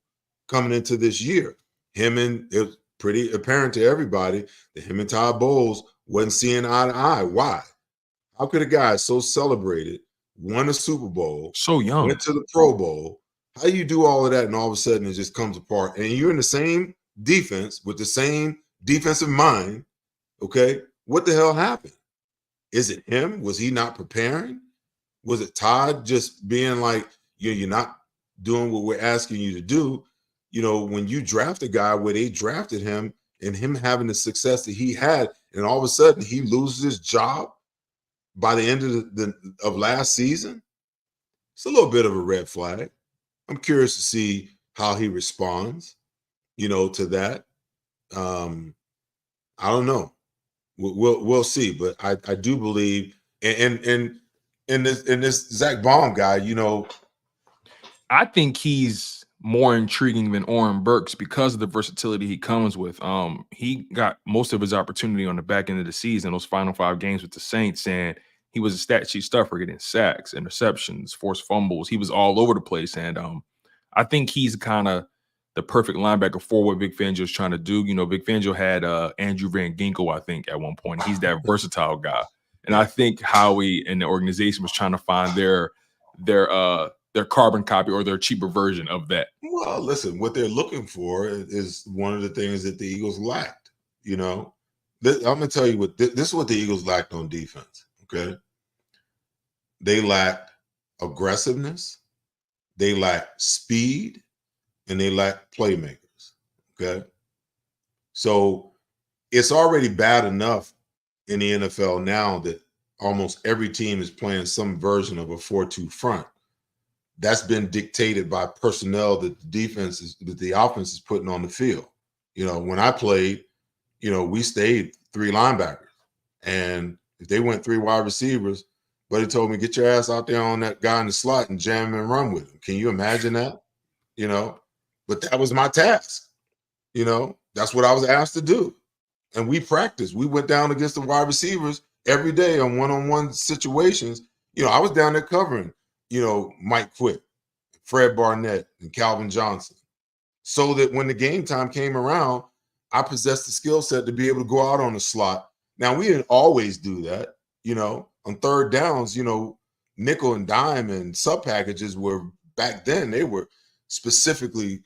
coming into this year. It was pretty apparent to everybody that him and Todd Bowles wasn't seeing eye to eye. Why? How could a guy so celebrated, won a Super Bowl, so young, went to the Pro Bowl? How do you do all of that and all of a sudden it just comes apart? And you're in the same defense with the same defensive mind. Okay. What the hell happened? Is it him? Was he not preparing? Was it Todd just being like, you're not doing what we're asking you to do? When you draft a guy where they drafted him and him having the success that he had, and all of a sudden he loses his job by the end of last season, it's a little bit of a red flag. I'm curious to see how he responds, to that. I don't know. We'll see, but I do believe, and this Zach Baum guy, I think he's more intriguing than Oren Burks because of the versatility he comes with. He got most of his opportunity on the back end of the season, those final 5 games with the Saints, and he was a stat sheet stuffer, getting sacks, interceptions, forced fumbles. He was all over the place, and I think he's kind of the perfect linebacker for what Vic Fangio is trying to do. Vic Fangio had Andrew Van Ginkel, I think, at one point. He's that versatile guy, and I think Howie and the organization was trying to find their carbon copy or their cheaper version of that. Well, listen, what they're looking for is one of the things that the Eagles lacked. I'm going to tell you this is what the Eagles lacked on defense. Okay. They lacked aggressiveness. They lacked speed. And they lack playmakers. Okay. So it's already bad enough in the NFL now that almost every team is playing some version of a 4-2 front. That's been dictated by personnel that the offense is putting on the field. When I played, we stayed 3 linebackers. And if they went 3 wide receivers, buddy told me, get your ass out there on that guy in the slot and jam and run with him. Can you imagine that? But that was my task. That's what I was asked to do. And we practiced. We went down against the wide receivers every day on one-on-one situations. I was down there covering, Mike Quick, Fred Barnett, and Calvin Johnson, so that when the game time came around, I possessed the skill set to be able to go out on the slot. Now, we didn't always do that. On third downs, nickel and dime and sub packages were back then, they were specifically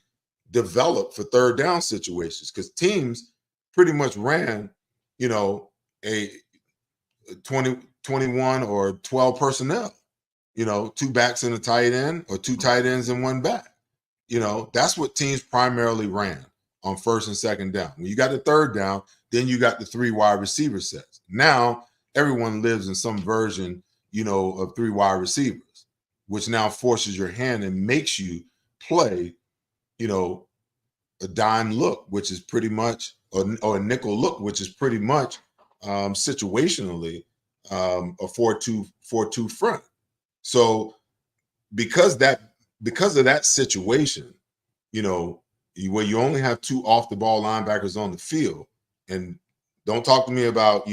developed for third down situations because teams pretty much ran, a 20, 21 or 12 personnel, 2 backs and a tight end or 2 tight ends and 1 back. That's what teams primarily ran on first and second down. When you got the third down, then you got the 3 wide receiver sets. Now everyone lives in some version, of 3 wide receivers, which now forces your hand and makes you play, a dime look, which is pretty much, or a nickel look, which is pretty much situationally a 4-2 front. So because of that situation, where you only have 2 off the ball linebackers on the field, and don't talk to me about,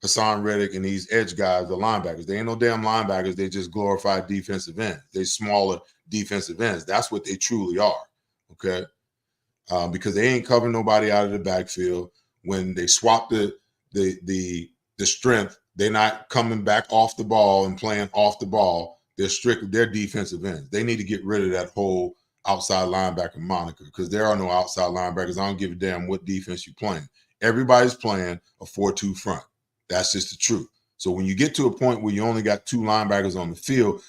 Hassan Reddick and these edge guys, the linebackers. They ain't no damn linebackers. They just glorified defensive ends. They smaller defensive ends. That's what they truly are, okay? Because they ain't covering nobody out of the backfield. When they swap the strength, they're not coming back off the ball and playing off the ball. They're defensive ends. They need to get rid of that whole outside linebacker moniker because there are no outside linebackers. I don't give a damn what defense you're playing. Everybody's playing a 4-2 front. That's just the truth. So when you get to a point where you only got 2 linebackers on the field,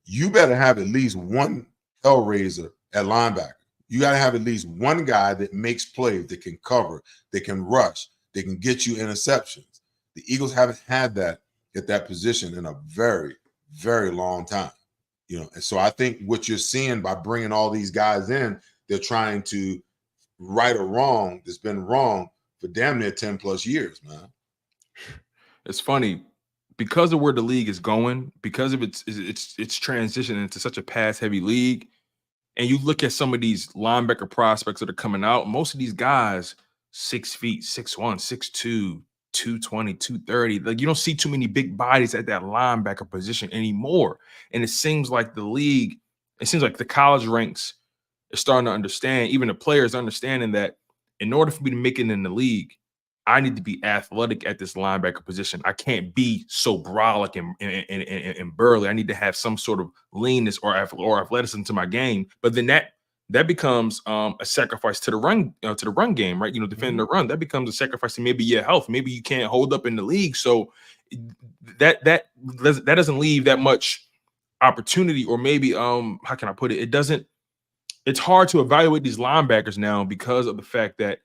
you better have at least one hellraiser at linebacker. You got to have at least one guy that makes plays, that can cover, that can rush, that can get you interceptions. The Eagles haven't had that at that position in a very, very long time. And so I think what you're seeing by bringing all these guys in, they're trying to right a wrong that's been wrong for damn near 10 plus years, man. It's funny because of where the league is going, because of its transition into such a pass-heavy league, and you look at some of these linebacker prospects that are coming out, most of these guys 6 feet, 6'1", 6'2", 220, 230. Like you don't see too many big bodies at that linebacker position anymore. And it seems like the college ranks are starting to understand, even the players understanding that in order for me to make it in the league, I need to be athletic at this linebacker position. I can't be so brolic and burly. I need to have some sort of leanness or athleticism to my game. But then that becomes a sacrifice to the run game, right? Defending the run, that becomes a sacrifice to maybe your health. Maybe you can't hold up in the league. So that doesn't leave that much opportunity, or maybe how can I put it? It's hard to evaluate these linebackers now because of the fact that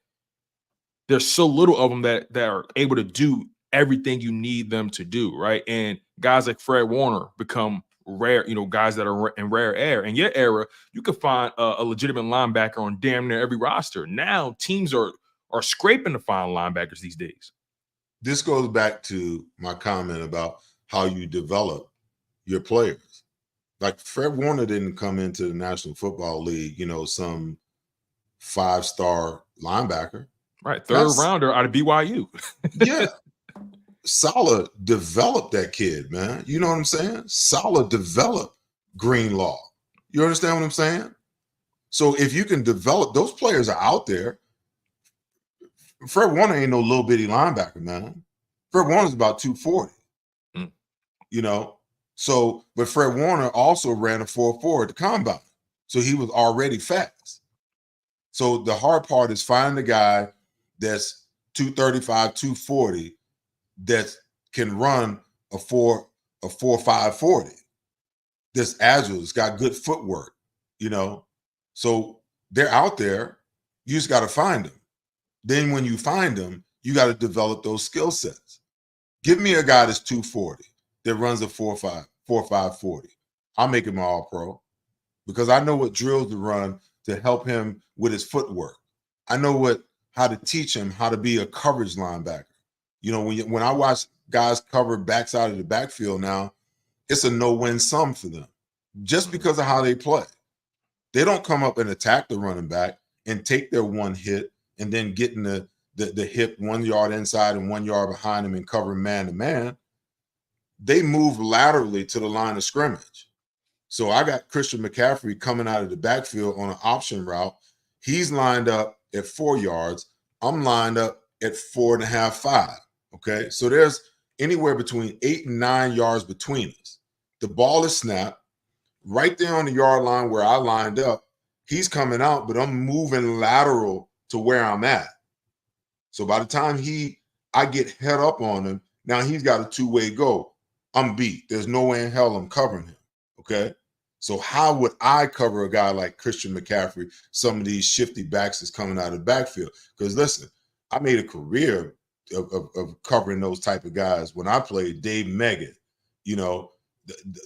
there's so little of them that are able to do everything you need them to do, right? And guys like Fred Warner become rare, guys that are in rare air. In your era, you could find a legitimate linebacker on damn near every roster. Now teams are scraping to find linebackers these days. This goes back to my comment about how you develop your players. Like Fred Warner didn't come into the National Football League, some 5-star linebacker. Right, third rounder out of BYU. Yeah. Saleh developed that kid, man. You know what I'm saying? Saleh developed Greenlaw. You understand what I'm saying? So if you can develop, those players are out there. Fred Warner ain't no little bitty linebacker, man. Fred Warner's about 240. So, but Fred Warner also ran a 4.4 at the combine. So he was already fast. So the hard part is finding the guy that's 235, 240 that can run a 4.5 40. That's agile, it's got good footwork, So they're out there. You just got to find them. Then when you find them, you got to develop those skill sets. Give me a guy that's 240 that runs a 4.5 40. I'll make him all pro because I know what drills to run to help him with his footwork. I know how to teach him how to be a coverage linebacker. When I watch guys cover backs out of the backfield now, it's a no-win sum for them just because of how they play. They don't come up and attack the running back and take their one hit and then get in the hip 1 yard inside and 1 yard behind him and cover man-to-man. They move laterally to the line of scrimmage. So I got Christian McCaffrey coming out of the backfield on an option route. He's lined up at 4 yards. I'm lined up at 4.5, 5. Okay. So there's anywhere between 8 and 9 yards between us. The ball is snapped right there on the yard line where I lined up. He's coming out, but I'm moving lateral to where I'm at. So by the time I get head up on him, now he's got a 2-way go. I'm beat. There's no way in hell I'm covering him. Okay. So how would I cover a guy like Christian McCaffrey, some of these shifty backs that's coming out of the backfield? Because listen, I made a career of covering those type of guys when I played Dave Meggett.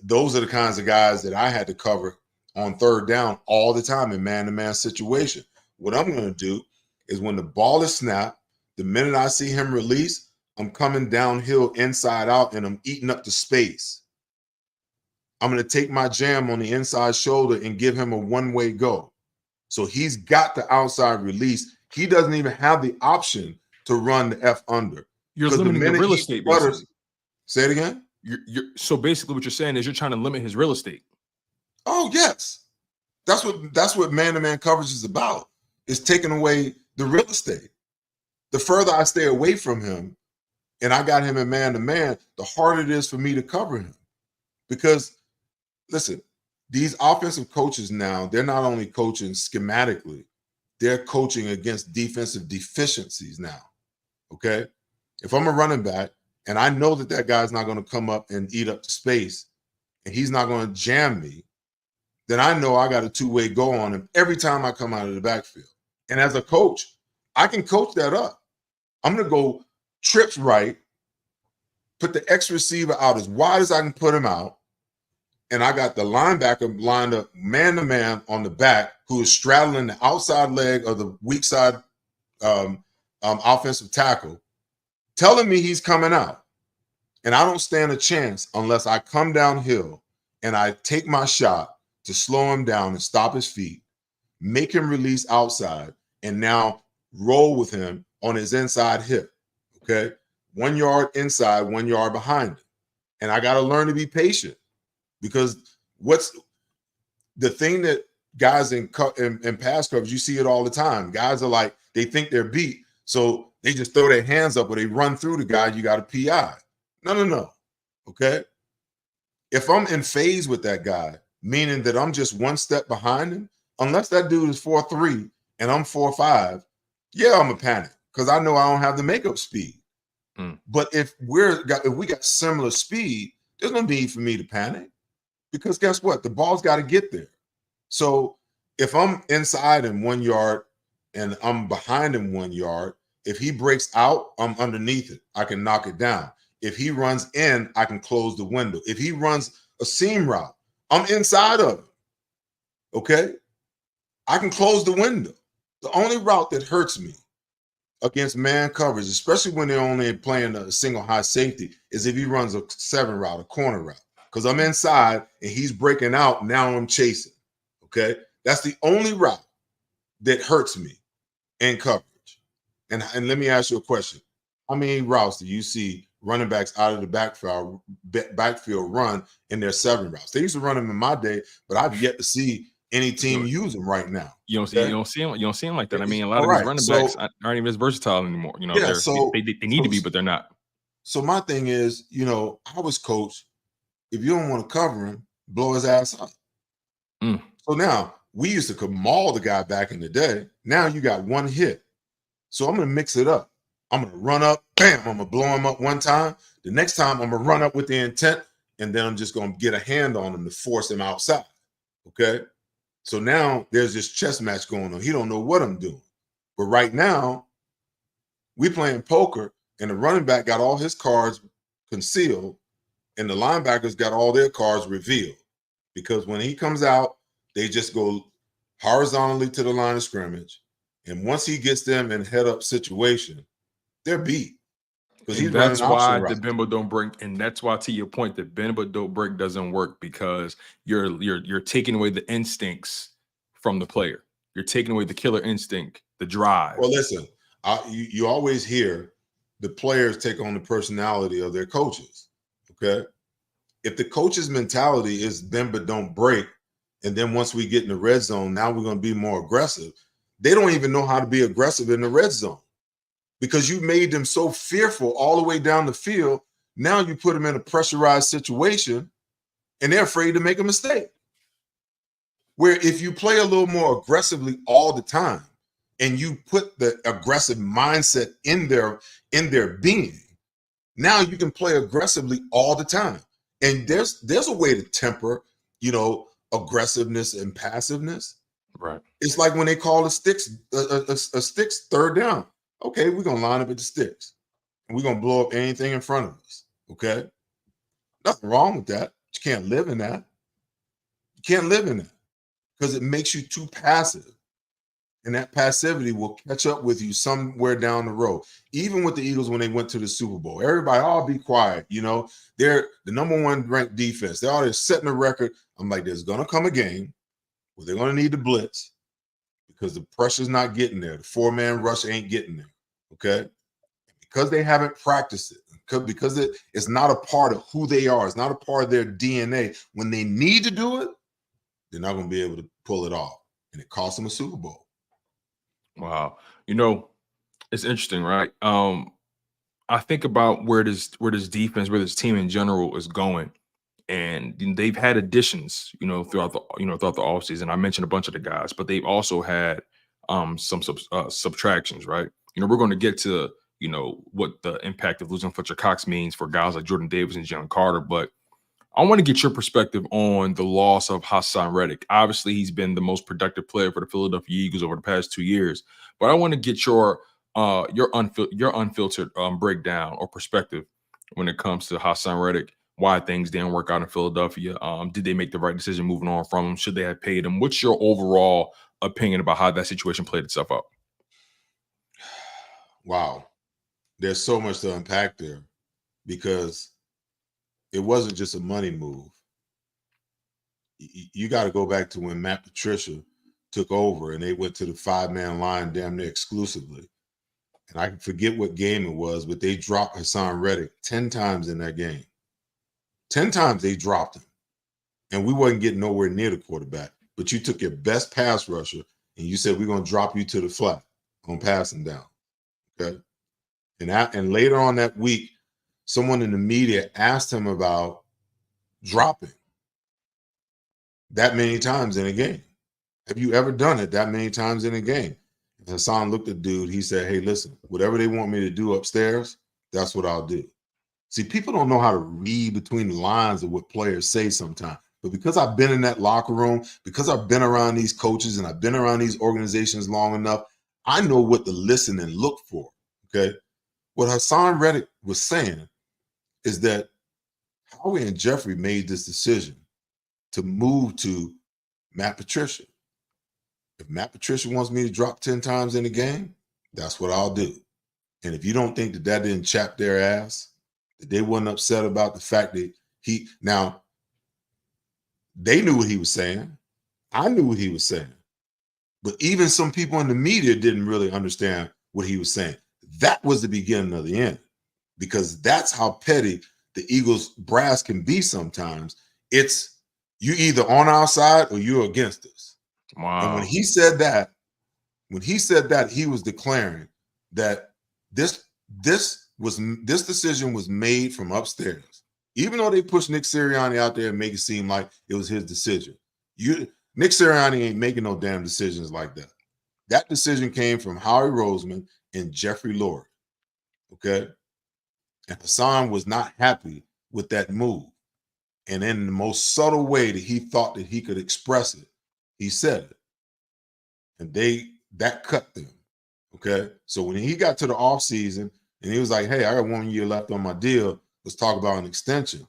Those are the kinds of guys that I had to cover on third down all the time in man-to-man situation. What I'm going to do is when the ball is snapped, the minute I see him release, I'm coming downhill inside out and I'm eating up the space. I'm going to take my jam on the inside shoulder and give him a one-way go. So he's got the outside release. He doesn't even have the option to run the F under. You're Because the limiting the minute real he estate, sputters, basically. say it again. So basically what you're saying is you're trying to limit his real estate. Oh, yes. That's what man-to-man coverage is about, is taking away the real estate. The further I stay away from him and I got him in man-to-man, the harder it is for me to cover him. Because, listen, these offensive coaches now, they're not only coaching schematically, they're coaching against defensive deficiencies now, okay? If I'm a running back and I know that guy's not going to come up and eat up the space and he's not going to jam me, then I know I got a two-way go on him every time I come out of the backfield. And as a coach, I can coach that up. I'm going to go trips right, put the X receiver out as wide as I can put him out, and I got the linebacker lined up man-to-man on the back who is straddling the outside leg of the weak side offensive tackle, telling me he's coming out. And I don't stand a chance unless I come downhill and I take my shot to slow him down and stop his feet, make him release outside, and now roll with him on his inside hip, okay? 1 yard inside, 1 yard behind him. And I got to learn to be patient, because what's the thing that guys in pass coverage, you see it all the time. Guys are like, they think they're beat, so they just throw their hands up or they run through the guy, you got a PI. No. Okay? If I'm in phase with that guy, meaning that I'm just one step behind him, unless that dude is 4'3" and I'm 4'5", yeah, I'm a panic because I know I don't have the makeup speed. But if we got similar speed, there's no need for me to panic, because guess what? The ball's got to get there. So if I'm inside him 1 yard and I'm behind him 1 yard, if he breaks out, I'm underneath it. I can knock it down. If he runs in, I can close the window. If he runs a seam route, I'm inside of him. Okay? I can close the window. The only route that hurts me against man coverage, especially when they're only playing a single high safety, is if he runs a 7 route, a corner route. Because I'm inside and he's breaking out, now I'm chasing. Okay? That's the only route that hurts me in coverage. And let me ask you a question. How many routes do you see running backs out of the backfield run in their 7 routes? They used to run them in my day, but I've yet to see any team use them right now. You don't see them like that. I mean, a lot All of these right, running backs aren't even as versatile anymore. You know, yeah, they need to be, but they're not. So my thing is, I was coached, if you don't want to cover him, blow his ass up. So now, we used to maul the guy back in the day. Now you got one hit. So I'm going to mix it up. I'm going to run up, bam, I'm going to blow him up one time. The next time I'm going to run up with the intent, and then I'm just going to get a hand on him to force him outside, okay? So now there's this chess match going on. He don't know what I'm doing. But right now, we playing poker, and the running back got all his cards concealed, and the linebackers got all their cards revealed. Because when he comes out, they just go horizontally to the line of scrimmage. And once he gets them in head-up situation, they're beat. Because he's running option routes. The bend but don't break, and that's why, to your point, the bend but don't break doesn't work, because you're taking away the instincts from the player. You're taking away the killer instinct, the drive. Well, listen, you always hear the players take on the personality of their coaches, okay? If the coach's mentality is bend but don't break, and then once we get in the red zone, now we're going to be more aggressive, they don't even know how to be aggressive in the red zone, because you made them so fearful all the way down the field. Now you put them in a pressurized situation, and they're afraid to make a mistake. Where if you play a little more aggressively all the time, and you put the aggressive mindset in their being, now you can play aggressively all the time. And there's a way to temper, aggressiveness and passiveness. Right. It's like when they call a sticks third down. Okay, we're gonna line up at the sticks, and we're gonna blow up anything in front of us. Okay, nothing wrong with that. You can't live in that. You can't live in that, because it makes you too passive. And that passivity will catch up with you somewhere down the road. Even with the Eagles when they went to the Super Bowl, everybody, all be quiet. They're the #1 ranked defense. They're already setting a record. I'm like, there's going to come a game where they're going to need the blitz, because the pressure's not getting there. The 4-man rush ain't getting there, okay? because they haven't practiced it, because it's not a part of who they are, it's not a part of their DNA. When they need to do it, they're not going to be able to pull it off, and it cost them a Super Bowl. Wow. It's interesting, right? I think about where this defense, where this team in general is going, and they've had additions, throughout the offseason. I mentioned a bunch of the guys, but they've also had some subtractions, right? We're going to get to what the impact of losing Fletcher Cox means for guys like Jordan Davis and Jalen Carter, but I want to get your perspective on the loss of Hassan Reddick. Obviously, he's been the most productive player for the Philadelphia Eagles over the past 2 years, but I want to get your unfiltered breakdown or perspective when it comes to Hassan Reddick, why things didn't work out in Philadelphia. Did they make the right decision moving on from him? Should they have paid him? What's your overall opinion about how that situation played itself out? Wow. There's so much to unpack there, because it wasn't just a money move. You got to go back to when Matt Patricia took over and they went to the 5-man line damn near exclusively. And I forget what game it was, but they dropped Hassan Reddick 10 times in that game. 10 times they dropped him. And we wasn't getting nowhere near the quarterback. But you took your best pass rusher and you said, we're going to drop you to the flat on passing down. Okay. And later on that week, someone in the media asked him about dropping that many times in a game. Have you ever done it that many times in a game? And Hassan looked at the dude. He said, hey, listen, whatever they want me to do upstairs, that's what I'll do. See, people don't know how to read between the lines of what players say sometimes. But because I've been in that locker room, because I've been around these coaches and I've been around these organizations long enough, I know what to listen and look for, okay? What Hassan Reddick was saying is that Howie and Jeffrey made this decision to move to Matt Patricia. If Matt Patricia wants me to drop 10 times in a game, that's what I'll do. And if you don't think that didn't chap their ass, that they wasn't upset about the fact that they knew what he was saying. I knew what he was saying. But even some people in the media didn't really understand what he was saying. That was the beginning of the end, because that's how petty the Eagles brass can be sometimes. It's you either on our side or you're against us. Wow. And when he said that, he was declaring that this decision was made from upstairs. Even though they pushed Nick Sirianni out there and make it seem like it was his decision. Nick Sirianni ain't making no damn decisions like that. That decision came from Howie Roseman and Jeffrey Lurie. Okay. And Hassan was not happy with that move. And in the most subtle way that he thought that he could express it, he said it. And that cut them. Okay. So when he got to the offseason and he was like, hey, I got 1 year left on my deal. Let's talk about an extension.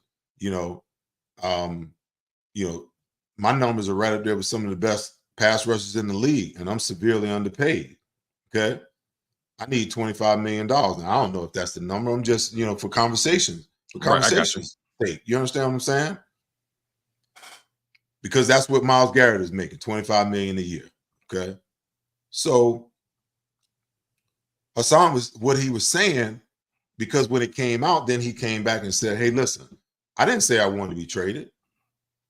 My numbers are right up there with some of the best pass rushers in the league, and I'm severely underpaid. Okay. I need $25 million. Now, I don't know if that's the number. I'm just, for conversation's sake. You understand what I'm saying? Because that's what Myles Garrett is making, $25 million a year. Okay. So Hassan was what he was saying, because when it came out, then he came back and said, hey, listen, I didn't say I wanted to be traded.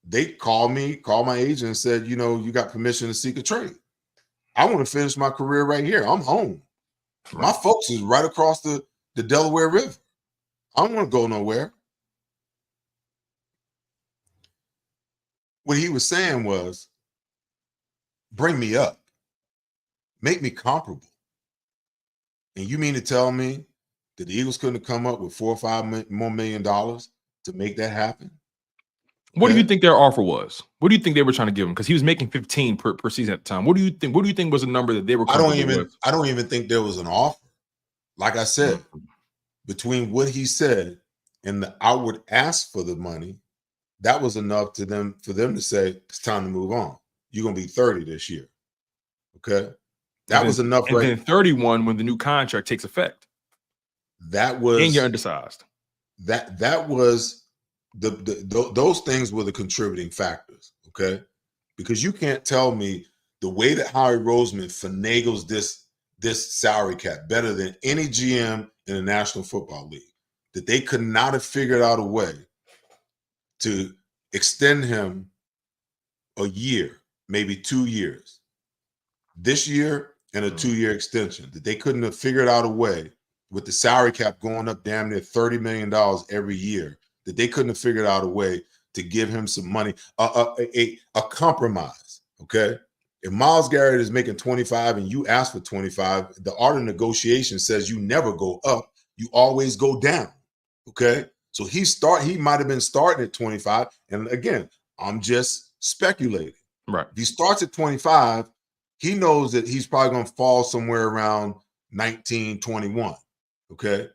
They called my agent and said, you got permission to seek a trade. I want to finish my career right here. I'm home. Right. My folks is right across the Delaware River. I don't want to go nowhere. What he was saying was, bring me up. Make me comparable. And you mean to tell me that the Eagles couldn't have come up with $4 or $5 more million to make that happen? What do you think their offer was? What do you think they were trying to give him? Because he was making 15 per season at the time. What do you think was the number that they were comfortable with? I don't even think there was an offer. Like I said, between what he said and the outward ask for the money, that was enough for them to say, it's time to move on. You're going to be 30 this year. Okay? That was enough. And then 31 when the new contract takes effect. That was. And you're undersized. That was those things were the contributing factors. Okay? Because you can't tell me the way that Howie Roseman finagles this salary cap better than any GM in the National Football League, that they could not have figured out a way to extend him a year, maybe 2 years, this year and a 2-year extension, that they couldn't have figured out a way with the salary cap going up damn near $30 million every year, that they couldn't have figured out a way to give him some money, a compromise, okay? If Myles Garrett is making 25 and you ask for 25, the art of negotiation says you never go up, you always go down, okay? So he might have been starting at 25, and again, I'm just speculating. Right. If he starts at 25, he knows that he's probably going to fall somewhere around 19, 21, okay?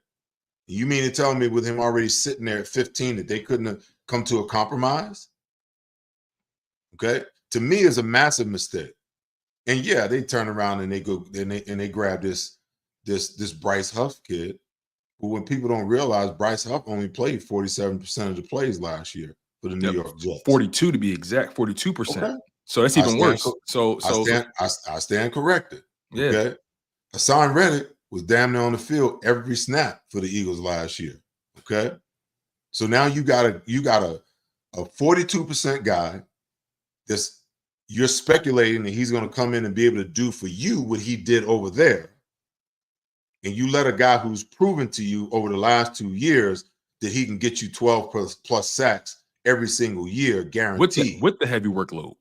You mean to tell me with him already sitting there at 15 that they couldn't have come to a compromise? Okay? To me, it's a massive mistake. And yeah, they turn around and they go and they grab this Bryce Huff kid, who, when people don't realize, Bryce Huff only played 47% of the plays last year for the New York Jets. 42 to be exact, 42%. Okay. So that's even worse. I stand corrected. Yeah. Okay. Hassan Reddick was damn near on the field every snap for the Eagles last year. Okay. So now you got a 42% guy that's, you're speculating that he's going to come in and be able to do for you what he did over there. And you let a guy who's proven to you over the last 2 years that he can get you 12 plus sacks every single year, guaranteed. With the heavy workload.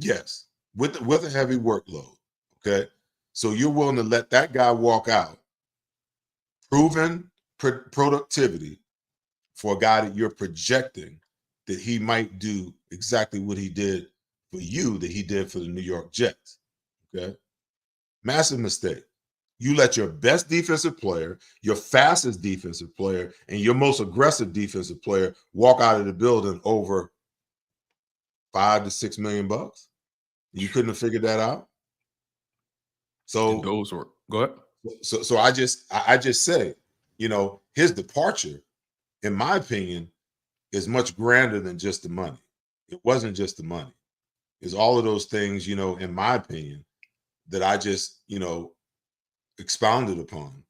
Yes, with a heavy workload. Okay. So you're willing to let that guy walk out, proven productivity for a guy that you're projecting that he might do exactly what he did for you that he did for the New York Jets. Okay. Massive mistake. You let your best defensive player, your fastest defensive player, and your most aggressive defensive player walk out of the building over $5 to $6 million. You couldn't have figured that out. So those were go ahead. So I just say, his departure, in my opinion, is much grander than just the money. It wasn't just the money. It's all of those things, in my opinion, that I just, expounded upon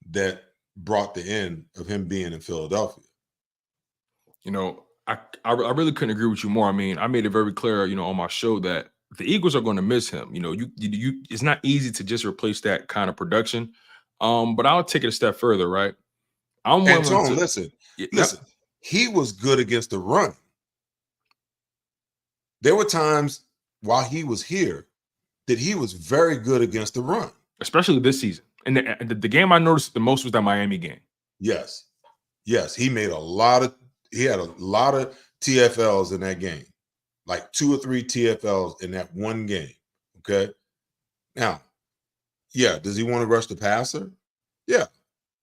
that brought the end of him being in Philadelphia. I really couldn't agree with you more. I mean, I made it very clear, on my show that the Eagles are going to miss him. It's not easy to just replace that kind of production. But I'll take it a step further, right? Listen, he was good against the run. There were times while he was here that he was very good against the run. Especially this season. And the game I noticed the most was that Miami game. Yes. He had a lot of TFLs in that game. Like 2 or 3 TFLs in that one game. Okay. Now, yeah, does he want to rush the passer? Yeah.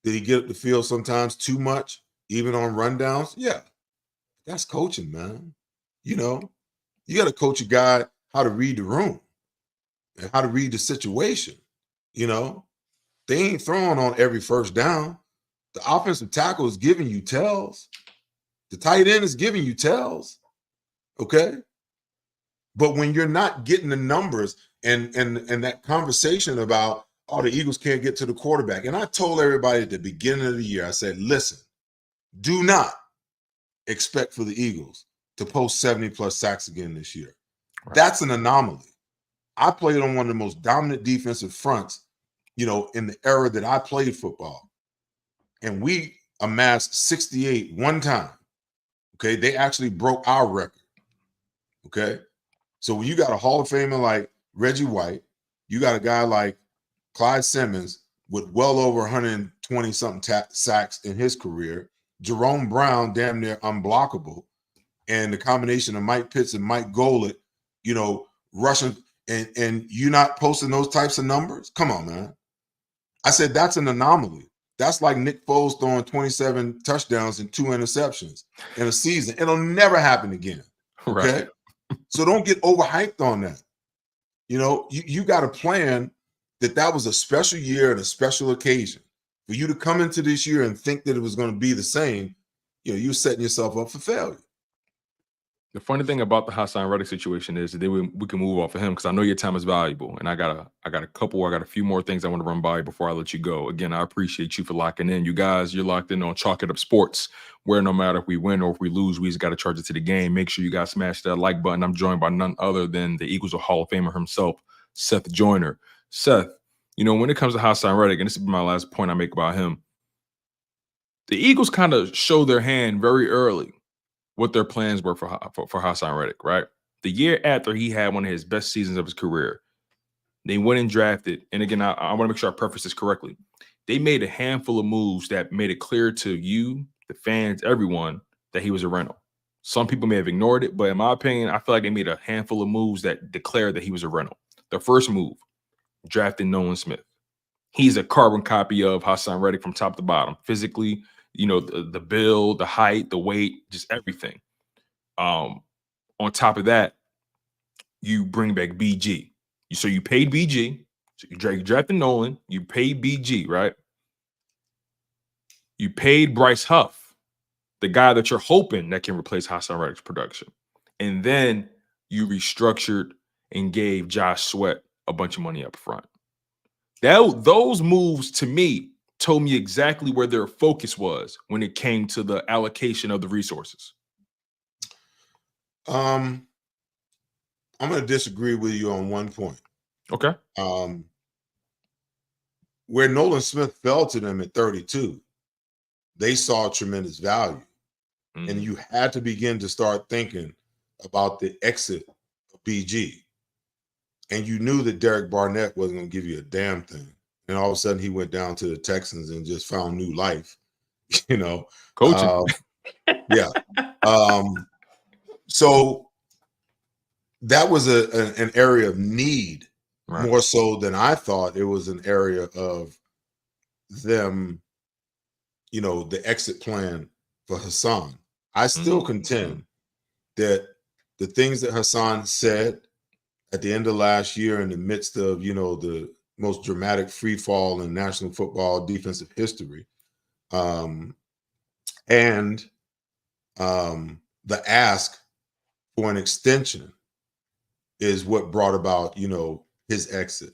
Did he get up the field sometimes too much, even on rundowns? Yeah. That's coaching, man. You got to coach a guy how to read the room and how to read the situation. They ain't throwing on every first down. The offensive tackle is giving you tells. The tight end is giving you tells. Okay. But when you're not getting the numbers and that conversation about, the Eagles can't get to the quarterback. And I told everybody at the beginning of the year, I said, listen, do not expect for the Eagles to post 70 plus sacks again this year. Right. That's an anomaly. I played on one of the most dominant defensive fronts, in the era that I played football. And we amassed 68 one time. Okay. They actually broke our record. Okay. So when you got a Hall of Famer like Reggie White, you got a guy like Clyde Simmons with well over 120 something sacks in his career, Jerome Brown damn near unblockable, and the combination of Mike Pitts and Mike Golick, rushing, and you not posting those types of numbers? Come on, man. I said that's an anomaly. That's like Nick Foles throwing 27 touchdowns and 2 interceptions in a season. It'll never happen again. Okay. Right. So don't get overhyped on that. You got to plan that was a special year and a special occasion. For you to come into this year and think that it was going to be the same, you're setting yourself up for failure. The funny thing about the Hassan Reddick situation is that we can move off of him because I know your time is valuable, and I got a few more things I want to run by before I let you go. Again, I appreciate you for locking in. You guys, you're locked in on Chalk It Up Sports, where no matter if we win or if we lose, we just got to charge it to the game. Make sure you guys smash that like button. I'm joined by none other than the Eagles of Hall of Famer himself, Seth Joyner. Seth, when it comes to Hassan Reddick, and this is my last point I make about him, the Eagles kind of show their hand very early what their plans were for Hassan Reddick, right? The year after he had one of his best seasons of his career, they went and drafted. And again, I want to make sure I preface this correctly. They made a handful of moves that made it clear to you, the fans, everyone, that he was a rental. Some people may have ignored it, but in my opinion, I feel like they made a handful of moves that declared that he was a rental. The first move, drafting Nolan Smith. He's a carbon copy of Hassan Reddick from top to bottom, physically, the build, the height, the weight, just everything. On top of that, you bring back BG. So you paid BG. So you drafted Nolan. You paid BG, right? You paid Bryce Huff, the guy that you're hoping that can replace Hassan Reddick's production. And then you restructured and gave Josh Sweat a bunch of money up front. Those moves, to me, told me exactly where their focus was when it came to the allocation of the resources. I'm going to disagree with you on one point. Okay. Where Nolan Smith fell to them at 32, they saw tremendous value. Mm-hmm. And you had to begin to start thinking about the exit of BG. And you knew that Derek Barnett wasn't going to give you a damn thing. And all of a sudden he went down to the Texans and just found new life, Coaching. Yeah. So that was an area of need, right, more so than I thought it was an area of them, the exit plan for Hassan. I still contend that the things that Hassan said at the end of last year in the midst of, the most dramatic free fall in National Football defensive history, and the ask for an extension is what brought about, his exit.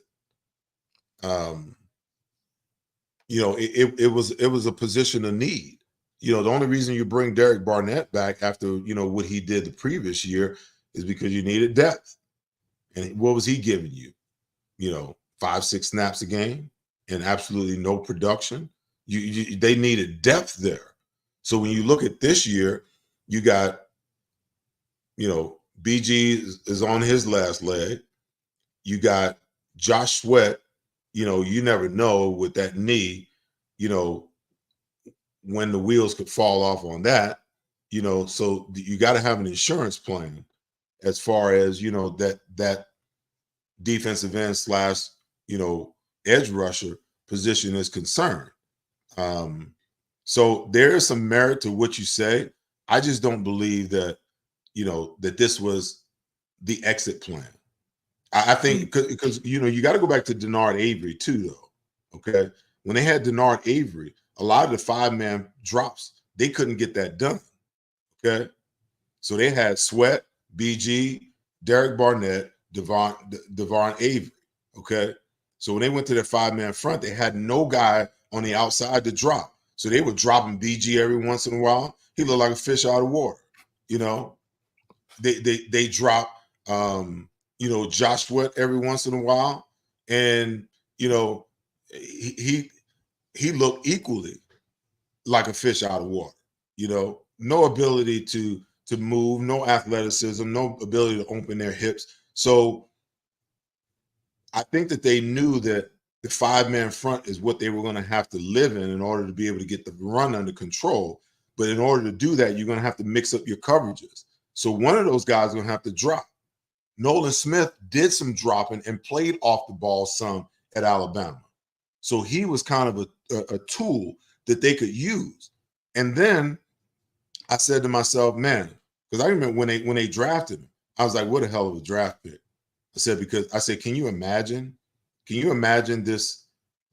It was a position of need. The only reason you bring Derek Barnett back after, what he did the previous year is because you needed depth. And what was he giving you? 5-6 snaps a game and absolutely no production. They needed depth there. So when you look at this year, you got, BG is on his last leg. You got Josh Sweat. You never know with that knee, when the wheels could fall off on that, so you got to have an insurance plan as far as, that defensive end / edge rusher position is concerned. So there is some merit to what you say. I just don't believe that, that this was the exit plan. I think because, you got to go back to Denard Avery too, though. Okay. When they had Denard Avery, a lot of the 5-man drops, they couldn't get that done. Okay. So they had Sweat, BG, Derek Barnett, Devon Avery. Okay. So when they went to their 5-man front, they had no guy on the outside to drop. So they were dropping BG every once in a while. He looked like a fish out of water. They drop Josh Sweat every once in a while. And, he looked equally like a fish out of water. No ability to move, no athleticism, no ability to open their hips. So I think that they knew that the 5-man front is what they were going to have to live in order to be able to get the run under control. But in order to do that, you're going to have to mix up your coverages. So one of those guys is going to have to drop. Nolan Smith did some dropping and played off the ball some at Alabama. So he was kind of a tool that they could use. And then I said to myself, man, because I remember when they drafted him, I was like, what a hell of a draft pick. I said, can you imagine this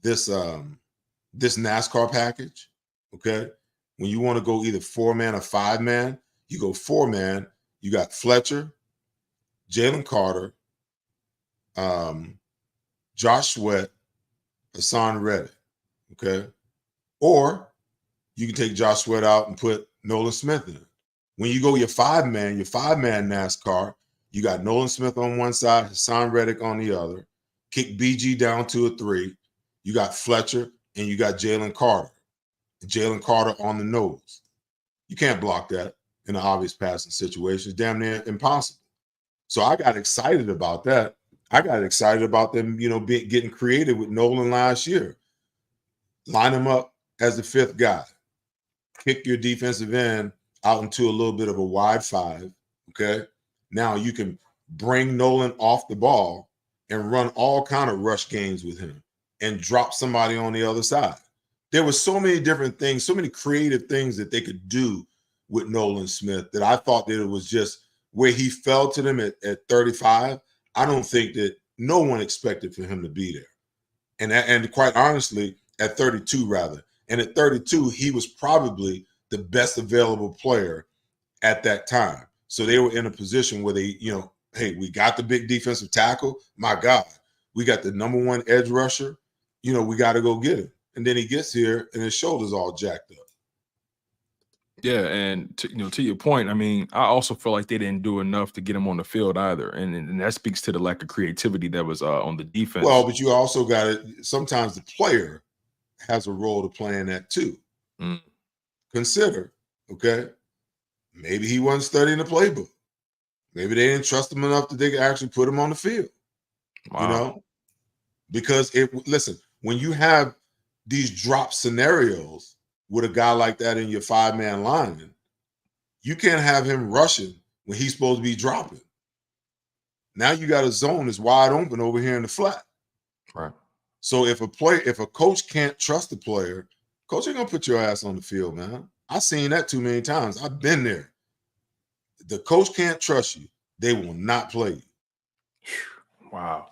NASCAR package? Okay. When you want to go either 4-man or 5-man, you go 4-man, You got Fletcher, Jalen Carter, Josh Sweat, Hassan Reddick. Okay. Or you can take Josh Sweat out and put Nolan Smith in. When you go your five-man NASCAR, you got Nolan Smith on one side, Hassan Reddick on the other. Kick BG down to a 3. You got Fletcher and you got Jalen Carter. Jalen Carter on the nose. You can't block that in an obvious passing situation. It's damn near impossible. So I got excited about that. I got excited about them, getting creative with Nolan last year. Line him up as the 5th guy. Kick your defensive end out into a little bit of a wide 5, okay? Now you can bring Nolan off the ball and run all kind of rush games with him and drop somebody on the other side. There were so many different things, so many creative things that they could do with Nolan Smith that I thought that it was just where he fell to them at 35. I don't think that no one expected for him to be there. And quite honestly, at 32 rather. And at 32, he was probably the best available player at that time. So they were in a position where they, hey, we got the big defensive tackle. My God, we got the number 1 edge rusher. We got to go get him. And then he gets here and his shoulder's all jacked up. Yeah, and to your point, I mean, I also feel like they didn't do enough to get him on the field either, and that speaks to the lack of creativity that was on the defense. Well, but you also got it. Sometimes the player has a role to play in that too. Mm. Consider, okay, maybe he wasn't studying the playbook. Maybe they didn't trust him enough that they could actually put him on the field. Wow. Because listen, when you have these drop scenarios with a guy like that in your 5-man line, you can't have him rushing when he's supposed to be dropping. Now you got a zone that's wide open over here in the flat. Right. So if a coach can't trust the player, coach ain't gonna put your ass on the field, man. I've seen that too many times. I've been there. The coach can't trust you, they will not play you. Wow.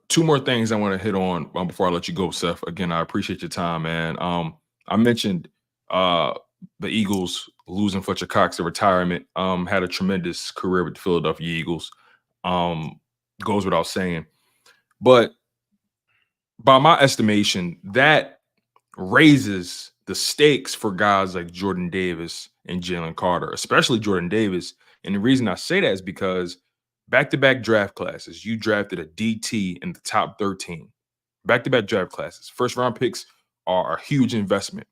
2 more things I want to hit on before I let you go, Seth. Again, I appreciate your time, man. I mentioned the Eagles losing Fletcher Cox to retirement. Had a tremendous career with the Philadelphia Eagles. Goes without saying. But by my estimation, that raises the stakes for guys like Jordan Davis and Jalen Carter, especially Jordan Davis. And the reason I say that is because back-to-back draft classes, you drafted a DT in the top 13. Back-to-back draft classes. First-round picks are a huge investment.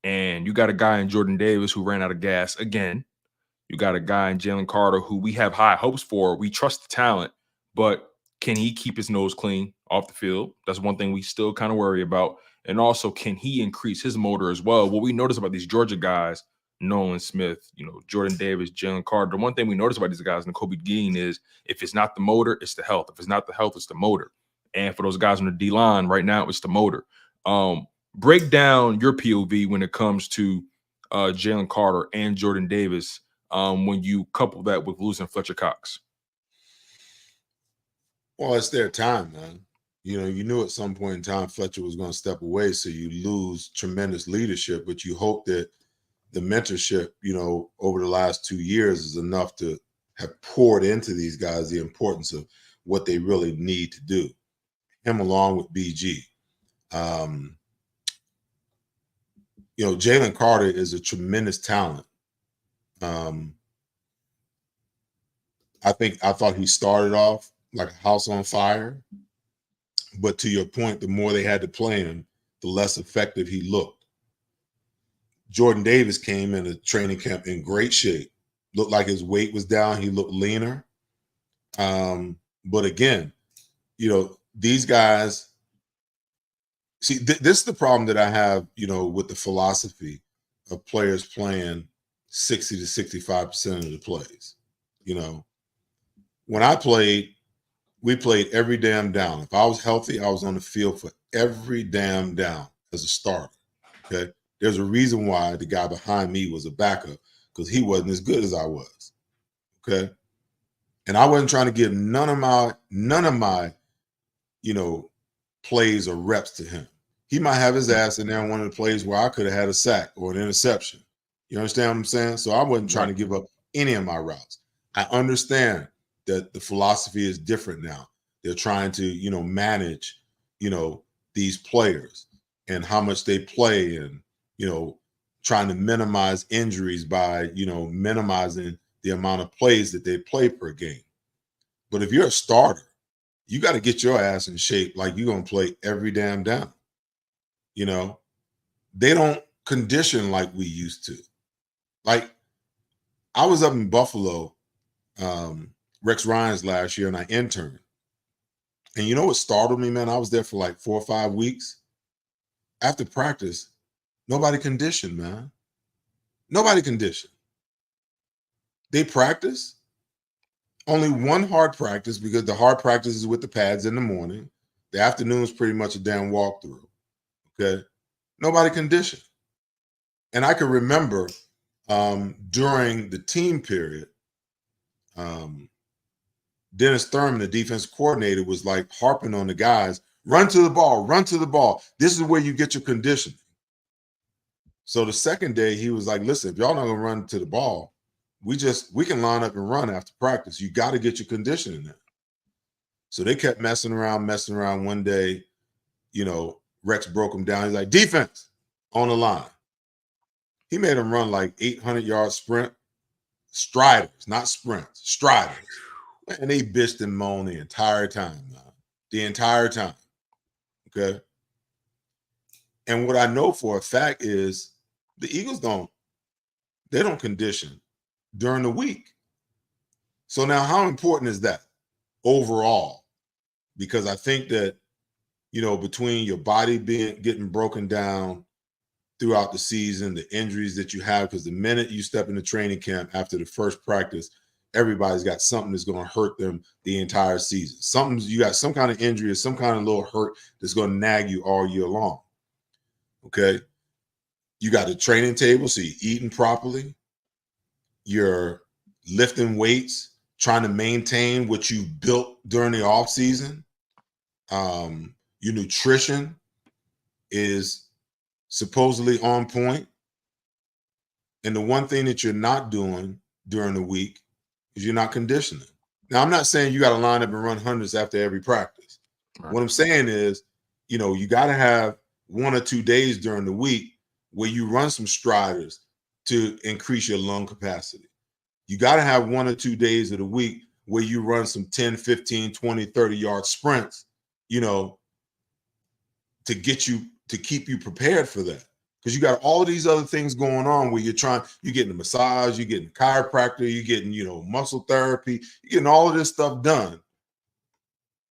And you got a guy in Jordan Davis who ran out of gas again. You got a guy in Jalen Carter who we have high hopes for. We trust the talent, but can he keep his nose clean off the field? That's one thing we still kind of worry about. And also, can he increase his motor as well? What we notice about these Georgia guys, Nolan Smith, Jordan Davis, Jalen Carter, the one thing we notice about these guys, Nakobe Dean, is if it's not the motor, it's the health. If it's not the health, it's the motor. And for those guys on the D-line right now, it's the motor. Break down your POV when it comes to Jalen Carter and Jordan Davis when you couple that with losing Fletcher Cox. Well, it's their time, man. You knew at some point in time Fletcher was going to step away, so you lose tremendous leadership, but you hope that the mentorship, over the last 2 years is enough to have poured into these guys the importance of what they really need to do. Him along with BG. Jalen Carter is a tremendous talent. I thought he started off like a house on fire. But to your point, the more they had to play him, the less effective he looked. Jordan Davis came in a training camp in great shape. Looked like his weight was down. He looked leaner. But again, these guys, see, this is the problem that I have, with the philosophy of players playing 60 to 65% of the plays. When I played, we played every damn down. If I was healthy, I was on the field for every damn down as a starter. Okay. There's a reason why the guy behind me was a backup, because he wasn't as good as I was. Okay. And I wasn't trying to give none of my, plays or reps to him. He might have his ass in there on one of the plays where I could have had a sack or an interception. You understand what I'm saying? So I wasn't trying to give up any of my routes. I understand that the philosophy is different now. They're trying to, manage, these players and how much they play and, trying to minimize injuries by, minimizing the amount of plays that they play per game. But if you're a starter, you got to get your ass in shape like you're going to play every damn down. They don't condition like we used to. Like, I was up in Buffalo, Rex Ryan's last year, and I interned. And you know what startled me, man? I was there for like 4 or 5 weeks. After practice, nobody conditioned, man. Nobody conditioned. They practice. Only one hard practice, because the hard practice is with the pads in the morning. The afternoon is pretty much a damn walkthrough. Okay? Nobody conditioned. And I can remember during the team period, Dennis Thurman, the defensive coordinator, was like harping on the guys, run to the ball, run to the ball. This is where you get your conditioning. So the second day, he was like, listen, if y'all not going to run to the ball, we can line up and run after practice. You got to get your conditioning in. So they kept messing around. One day, Rex broke him down. He's like, defense on the line. He made him run like 800-yard sprint. Striders, not sprints, striders. And they bitched and moaned the entire time, man. The entire time. Okay. And what I know for a fact is the Eagles don't condition during the week. So now how important is that overall? Because I think that, between your body getting broken down throughout the season, the injuries that you have, because the minute you step into training camp after the first practice, everybody's got something that's going to hurt them the entire season. You got some kind of injury or some kind of little hurt that's going to nag you all year long. Okay. You got a training table, so you're eating properly. You're lifting weights, trying to maintain what you built during the off season. Your nutrition is supposedly on point. And the one thing that you're not doing during the week is you're not conditioning. Now, I'm not saying you got to line up and run hundreds after every practice. Right. What I'm saying is, you got to have 1 or 2 days during the week where you run some striders to increase your lung capacity. You got to have 1 or 2 days of the week where you run some 10, 15, 20, 30-yard sprints, to keep you prepared for that. Because you got all of these other things going on where you're getting a massage, you're getting a chiropractor, you're getting, muscle therapy, you're getting all of this stuff done.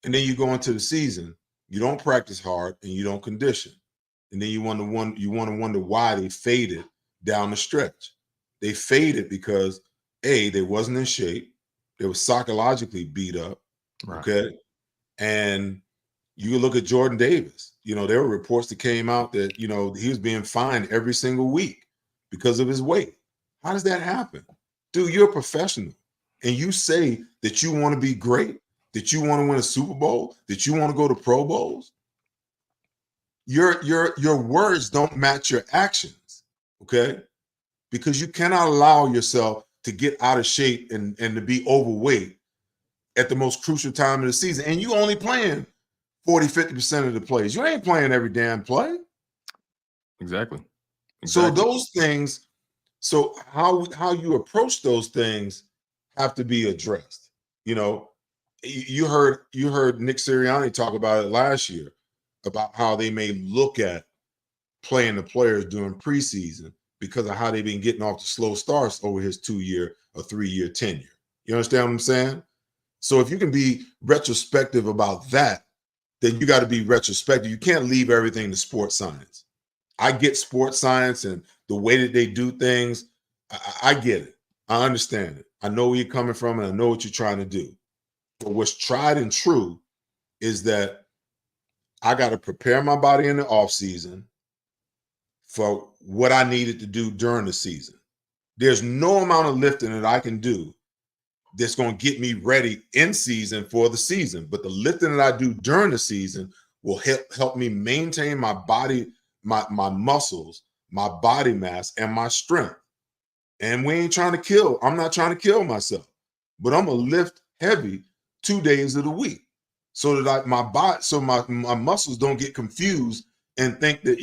And then you go into the season, you don't practice hard and you don't condition. And then you want to wonder why they faded down the stretch. They faded because they wasn't in shape. They were psychologically beat up. Right. Okay. And you look at Jordan Davis. There were reports that came out that, he was being fined every single week because of his weight. How does that happen? Dude, you're a professional. And you say that you want to be great, that you want to win a Super Bowl, that you want to go to Pro Bowls. Your words don't match your actions. Okay? Because you cannot allow yourself to get out of shape and to be overweight at the most crucial time of the season. And you only playing 40, 50% of the plays. You ain't playing every damn play. Exactly. So those things, how you approach those things have to be addressed. You heard Nick Sirianni talk about it last year, about how they may look at playing the players during preseason because of how they've been getting off the slow starts over his 2-year or 3-year tenure. You understand what I'm saying? So if you can be retrospective about that, then you got to be retrospective. You can't leave everything to sports science. I get sports science and the way that they do things. I get it. I understand it. I know where you're coming from and I know what you're trying to do. But what's tried and true is that I got to prepare my body in the off season for what I needed to do during the season. There's no amount of lifting that I can do that's going to get me ready in season for the season. But the lifting that I do during the season will help me maintain my body, my muscles, my body mass, and my strength. And I'm not trying to kill myself. but I'm gonna lift heavy 2 days of the week so that my muscles don't get confused and think that,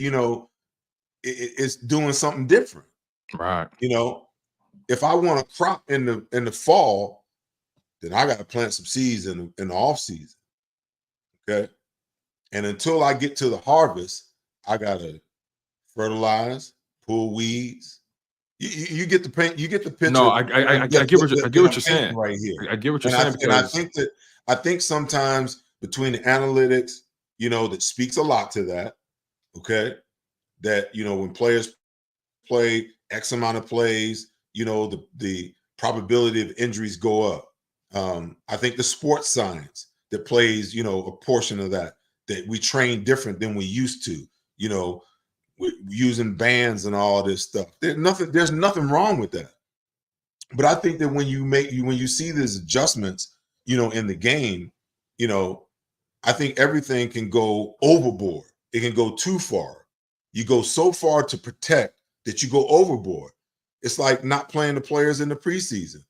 it's doing something different. Right. If I want to crop in the fall, then I got to plant some seeds in the off season. Okay. And until I get to the harvest, I got to fertilize, pull weeds. You get the paint. You get the picture. No, I get what you're saying right here. I get what you're And saying I think sometimes between the analytics, that speaks a lot to that. Okay, that when players play X amount of plays, the probability of injuries go up. I think the sports science that plays, a portion of that we train different than we used to. Using bands and all this stuff. There's nothing wrong with that. But I think that when you see these adjustments, in the game, I think everything can go overboard. It can go too far. You go so far to protect that you go overboard. It's like not playing the players in the preseason.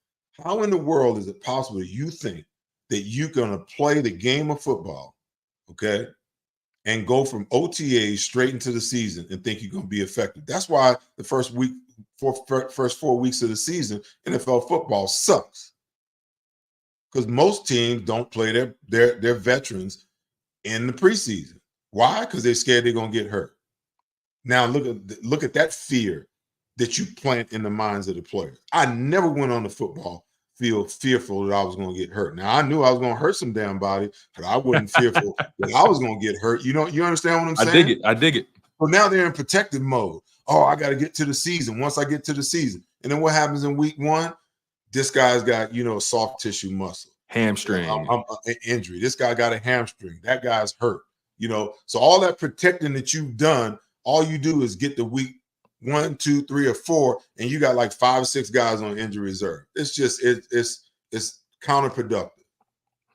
How in the world is it possible you think that you're going to play the game of football, okay, and go from OTAs straight into the season and think you're going to be effective? That's why the first 4 weeks of the season, NFL football sucks. Because most teams don't play their veterans in the preseason. Why? Because they're scared they're going to get hurt. Now look at that fear that you plant in the minds of the players. I never went on the football field fearful that I was going to get hurt. Now I knew I was going to hurt some damn body, but I wasn't fearful that I was going to get hurt. You understand what I'm saying? I dig it. But now they're in protective mode. Oh, I got to get to the season. Once I get to the season, and then what happens in week 1? This guy's got soft tissue muscle, hamstring, injury. This guy got a hamstring. That guy's hurt. So all that protecting that you've done, all you do is get the week 1, 2, 3, or 4, and you got like 5 or 6 guys on injury reserve. It's just it's counterproductive.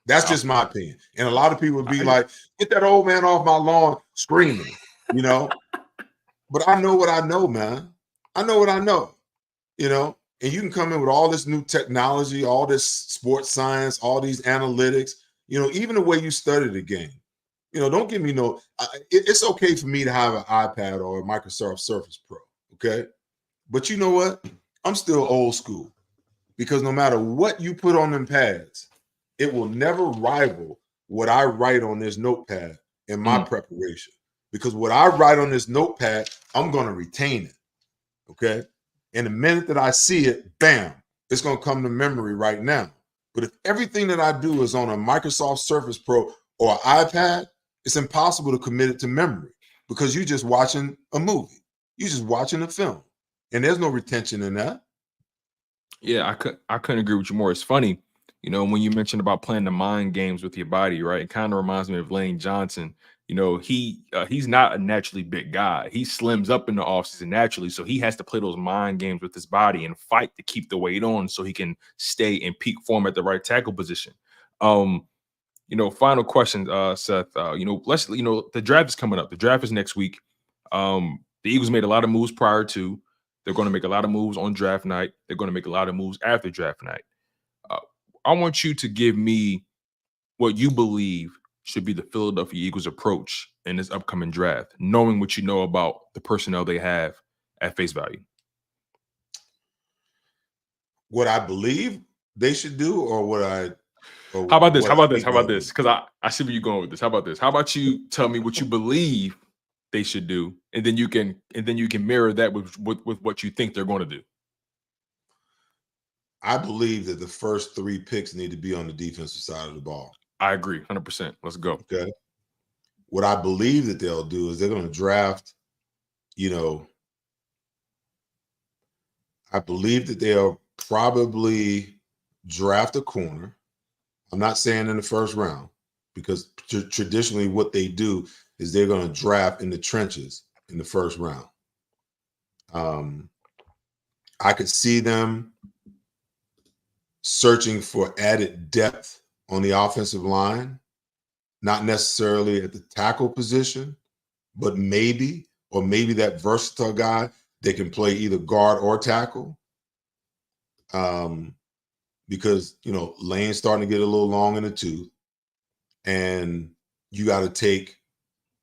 That's just my opinion. And a lot of people would be like, "Get that old man off my lawn," screaming, But I know what I know, man. I know what I know, And you can come in with all this new technology, all this sports science, all these analytics, even the way you study the game. Don't give me it's okay for me to have an iPad or a Microsoft Surface Pro, okay? But you know what? I'm still old school because no matter what you put on them pads, it will never rival what I write on this notepad in my preparation. Because what I write on this notepad, I'm going to retain it, okay? And the minute that I see it, bam, it's going to come to memory right now. But if everything that I do is on a Microsoft Surface Pro or an iPad, it's impossible to commit it to memory because you're just watching a movie. You're just watching a film. And there's no retention in that. Yeah, I couldn't agree with you more. It's funny, when you mentioned about playing the mind games with your body, right? It kind of reminds me of Lane Johnson. He's not a naturally big guy. He slims up in the offseason naturally, so he has to play those mind games with his body and fight to keep the weight on so he can stay in peak form at the right tackle position. Final question, Seth. The draft is coming up. The draft is next week. The Eagles made a lot of moves prior to. They're going to make a lot of moves on draft night. They're going to make a lot of moves after draft night. I want you to give me what you believe should be the Philadelphia Eagles approach in this upcoming draft, knowing what you know about the personnel they have at face value. What I believe they should do, or what I. How about this? Because I see where you're going with this. How about this? How about you tell me what you believe they should do, and then you can mirror that with what you think they're going to do. I believe that the first 3 picks need to be on the defensive side of the ball. I agree, 100%. Let's go. Okay. What I believe that they'll do is they're going to draft, I believe that they'll probably draft a corner. I'm not saying in the first round because traditionally what they do is they're going to draft in the trenches in the first round. I could see them searching for added depth on the offensive line, not necessarily at the tackle position, but maybe that versatile guy that can play either guard or tackle. because, Lane's starting to get a little long in the tooth, and you got to take,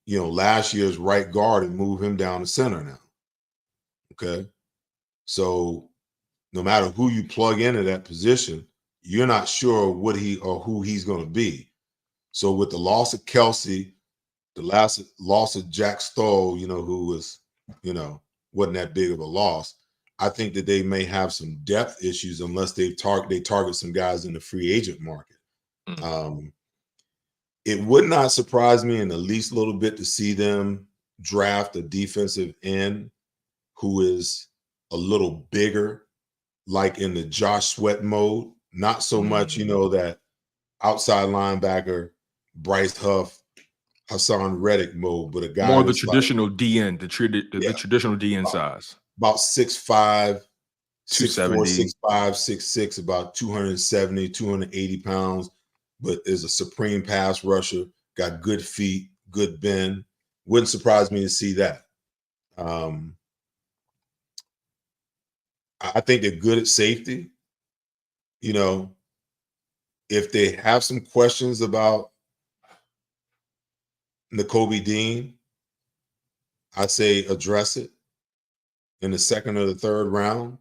last year's right guard and move him down to center now. Okay. So no matter who you plug into that position, you're not sure what who he's going to be. So with the loss of Kelsey, the loss of Jack Stoll, who was, wasn't that big of a loss. I think that they may have some depth issues unless they target some guys in the free agent market. It would not surprise me in the least little bit to see them draft a defensive end who is a little bigger, like in the Josh Sweat mode. Not so much, that outside linebacker, Bryce Huff, Hassan Reddick mode, but a guy more the that's traditional DN, the traditional DN size. About 6'5", 6'4", 270. 6'5", 6'6", about 270, 280 pounds, but is a supreme pass rusher, got good feet, good bend. Wouldn't surprise me to see that. I think they're good at safety. If they have some questions about Nakobe Dean, I say address it in the second or the third round,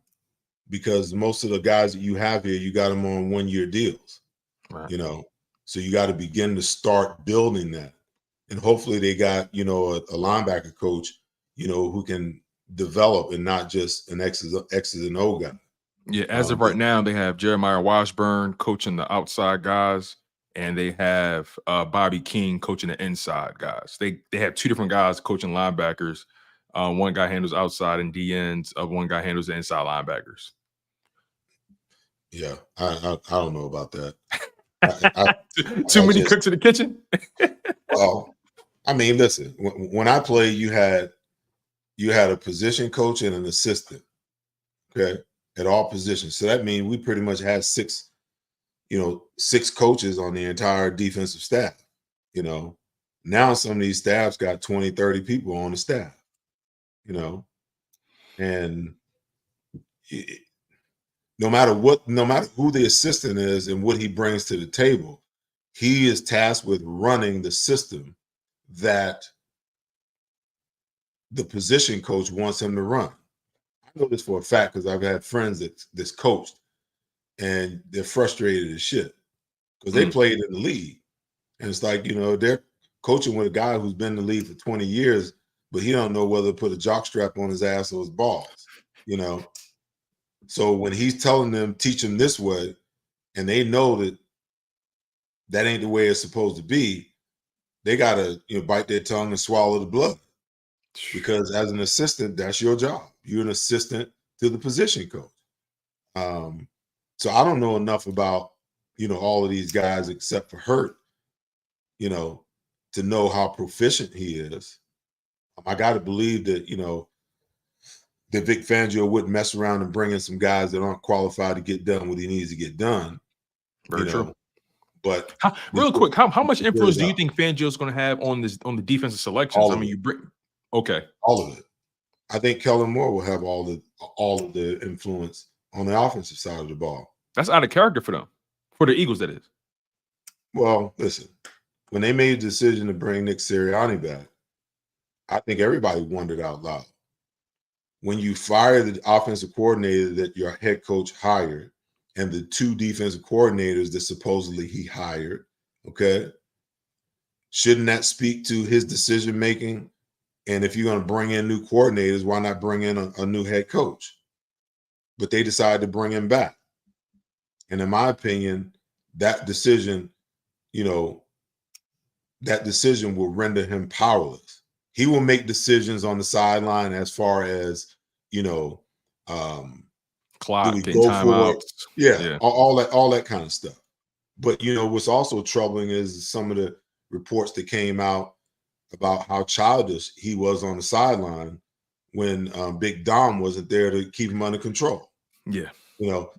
because most of the guys that you have here, you got them on 1-year deals, right. So you got to begin to start building that. And hopefully they got, a linebacker coach, who can develop and not just an X's and O guy. Yeah, as of right now, they have Jeremiah Washburn coaching the outside guys, and they have Bobby King coaching the inside guys. They have two different guys coaching linebackers. One guy handles outside and DNs. One guy handles the inside linebackers. Yeah, I don't know about that. Too many cooks in the kitchen. Well, I mean, listen. When I played, you had a position coach and an assistant. Okay, at all positions. So that means we pretty much had six coaches on the entire defensive staff. Now some of these staffs got 20, 30 people on the staff. And no matter who the assistant is and what he brings to the table, he is tasked with running the system that the position coach wants him to run. I know this for a fact because I've had friends that's coached, and they're frustrated as shit because they played in the league. And it's like, they're coaching with a guy who's been in the league for 20 years, but he don't know whether to put a jock strap on his ass or his balls, So when he's telling them, teach them this way, and they know that ain't the way it's supposed to be, they got to bite their tongue and swallow the blood. Because as an assistant, that's your job. You're an assistant to the position coach. So I don't know enough about, all of these guys except for Hurt, to know how proficient he is. I got to believe that, that Vic Fangio wouldn't mess around and bring in some guys that aren't qualified to get done what he needs to get done. Very true. But real quick, how much influence do you think Fangio's going to have on the defensive selections? Okay, all of it. I think Kellen Moore will have all of the influence on the offensive side of the ball. That's out of character for them, for the Eagles, that is. Well, listen, when they made the decision to bring Nick Sirianni back, I think everybody wondered out loud. When you fire the offensive coordinator that your head coach hired and the two defensive coordinators that supposedly he hired, okay, shouldn't that speak to his decision-making? And if you're going to bring in new coordinators, why not bring in a new head coach? But they decided to bring him back. And in my opinion, that decision, that decision will render him powerless. He will make decisions on the sideline as far as, clock, do we go for it? Yeah. All that kind of stuff. But, what's also troubling is some of the reports that came out about how childish he was on the sideline when Big Dom wasn't there to keep him under control. Yeah.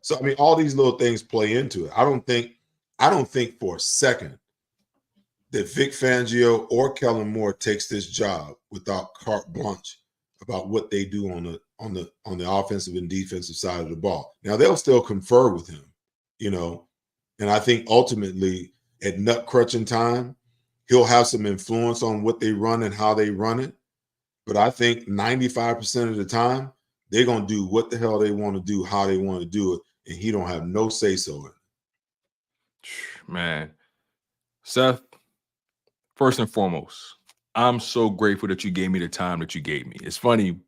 So I mean, all these little things play into it. I don't think for a second that Vic Fangio or Kellen Moore takes this job without carte blanche about what they do on the offensive and defensive side of the ball. Now they'll still confer with him, you know. And I think ultimately at nut crunching time, he'll have some influence on what they run and how they run it. But I think 95% of the time, they're going to do what the hell they want to do, how they want to do it, and he don't have no say-so in it. Man, Seth, first and foremost, I'm so grateful that you gave me the time that you gave me. It's funny,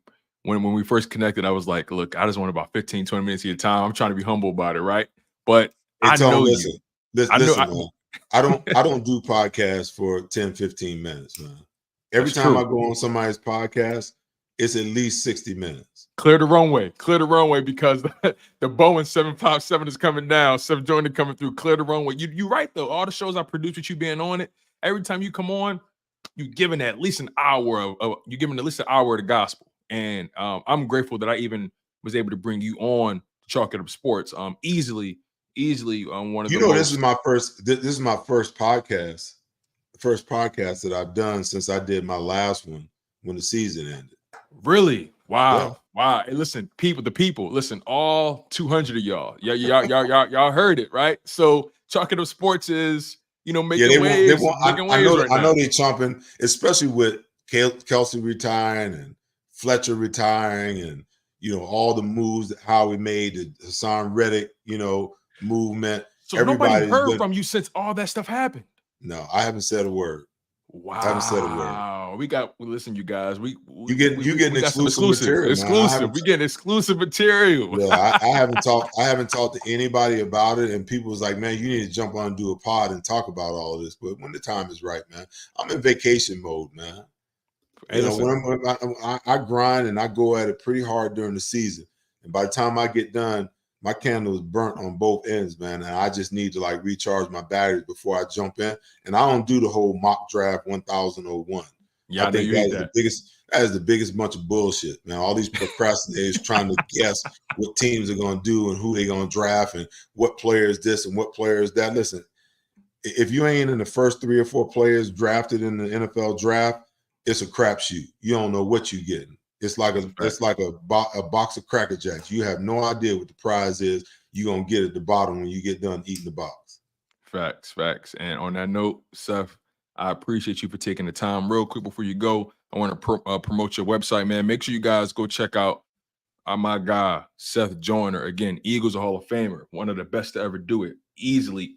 when we first connected, I was like, look, I just want about 15, 20 minutes of your time. I'm trying to be humble about it, right? But Hey, I Tone, know listen, you. I know. listen, man. I don't do podcasts for 10, 15 minutes, man. Every That's time I true. go on somebody's podcast, it's at least 60 minutes. Clear the runway. Clear the runway, because the Boeing 757 is coming down. Seth Joyner coming through. Clear the runway. You right though. All the shows I produce with you being on it, every time you come on, you giving at least an hour of you giving at least an hour of the gospel. And I'm grateful that I even was able to bring you on Chalk It Up Sports. Easily one of You the know, most. this is my first podcast, the first podcast that I've done since I did my last one when the season ended. Really? Wow. Yeah. Wow. Hey, listen, the people, listen, all 200 of y'all. Y'all heard it, right? So Chalk It Up Sports is, Yeah, making waves, making waves right I now. know they chomping, especially with Kelsey retiring and Fletcher retiring, and all the moves that Howie made, the Hassan Reddick, movement. So nobody Everybody's heard been from you since all that stuff happened. no, I haven't said a word. I haven't said a word. Wow. Listen, you guys, we getting got some exclusive material, man. exclusive. We getting exclusive material. Yeah, I haven't talked to anybody about it, and people was like, man, you need to jump on and do a pod and talk about all of this. But when the time is right, man, I'm in vacation mode, man. Hey, listen. When I grind and I go at it pretty hard during the season, and by the time I get done, my candle is burnt on both ends, man, and I just need to recharge my batteries before I jump in. And I don't do the whole mock draft 1001. Yeah, I think that is the biggest bunch of bullshit, man. All these procrastinators trying to guess what teams are going to do and who they're going to draft and what players this and what players that. Listen, if you ain't in the first 3 or 4 players drafted in the NFL draft, it's a crapshoot. You don't know what you're getting. It's like a box of Cracker Jacks. You have no idea what the prize is you're gonna get at the bottom when you get done eating the box. Facts. And on that note, Seth, I appreciate you for taking the time. Real quick before you go, I want to promote your website, man. Make sure you guys go check out my guy, Seth Joiner. Again, Eagles Hall of Famer, one of the best to ever do it. Easily